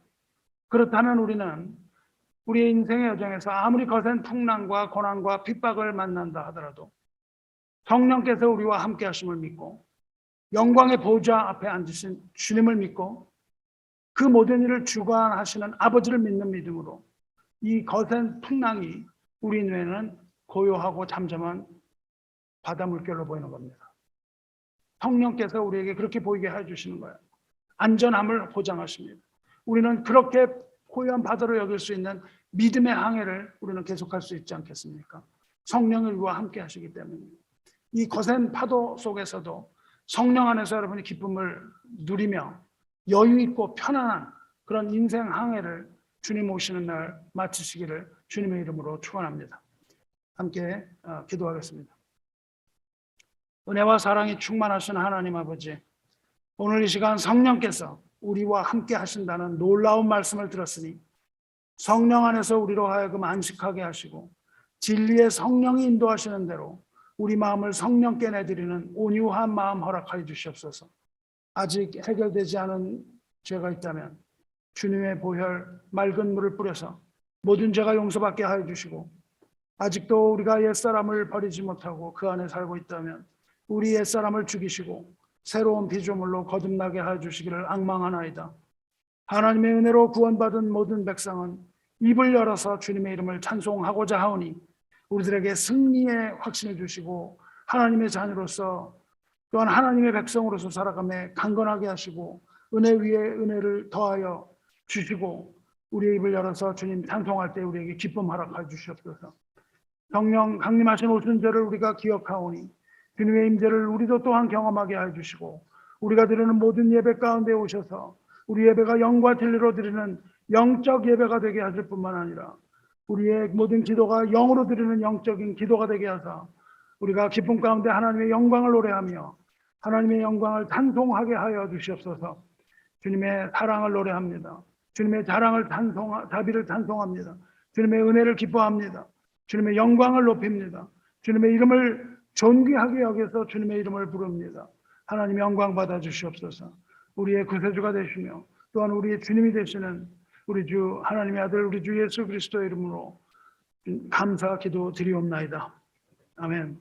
그렇다면 우리는 우리의 인생의 여정에서 아무리 거센 풍랑과 고난과 핍박을 만난다 하더라도 성령께서 우리와 함께 하심을 믿고 영광의 보좌 앞에 앉으신 주님을 믿고 그 모든 일을 주관하시는 아버지를 믿는 믿음으로 이 거센 풍랑이 우리 눈에는 고요하고 잠잠한 바다 물결로 보이는 겁니다. 성령께서 우리에게 그렇게 보이게 해주시는 거예요. 안전함을 보장하십니다. 우리는 그렇게 고요한 바다로 여길 수 있는 믿음의 항해를 우리는 계속할 수 있지 않겠습니까? 성령이 우리와 함께 하시기 때문입니다. 이 거센 파도 속에서도 성령 안에서 여러분이 기쁨을 누리며 여유 있고 편안한 그런 인생 항해를 주님 오시는 날 마치시기를 주님의 이름으로 축원합니다. 함께 기도하겠습니다. 은혜와 사랑이 충만하신 하나님 아버지, 오늘 이 시간 성령께서 우리와 함께 하신다는 놀라운 말씀을 들었으니 성령 안에서 우리로 하여금 안식하게 하시고 진리의 성령이 인도하시는 대로 우리 마음을 성령께 내드리는 온유한 마음 허락하여 주시옵소서. 아직 해결되지 않은 죄가 있다면 주님의 보혈 맑은 물을 뿌려서 모든 죄가 용서받게 하여 주시고, 아직도 우리가 옛사람을 버리지 못하고 그 안에 살고 있다면 우리 옛사람을 죽이시고 새로운 피조물로 거듭나게 하여 주시기를 앙망하나이다. 하나님의 은혜로 구원받은 모든 백성은 입을 열어서 주님의 이름을 찬송하고자 하오니 우리들에게 승리의 확신을 주시고 하나님의 자녀로서 또한 하나님의 백성으로서 살아가며 강건하게 하시고 은혜 위에 은혜를 더하여 주시고 우리의 입을 열어서 주님 찬송할 때 우리에게 기쁨 허락하여 주시옵소서. 성령 강림하신 오순절을 우리가 기억하오니 주님의 임재를 우리도 또한 경험하게 하여 주시고 우리가 드리는 모든 예배 가운데 오셔서 우리 예배가 영과 진리로 드리는 영적 예배가 되게 하실 뿐만 아니라 우리의 모든 기도가 영으로 드리는 영적인 기도가 되게 하사 우리가 기쁨 가운데 하나님의 영광을 노래하며 하나님의 영광을 찬송하게 하여 주시옵소서. 주님의 사랑을 노래합니다. 주님의 자비를 찬송합니다. 주님의 은혜를 기뻐합니다. 주님의 영광을 높입니다. 주님의 이름을 존귀하게 여겨서 주님의 이름을 부릅니다. 하나님 영광 받아 주시옵소서. 우리의 구세주가 되시며 또한 우리의 주님이 되시는 우리 주 하나님의 아들 우리 주 예수 그리스도의 이름으로 감사 기도 드리옵나이다. 아멘.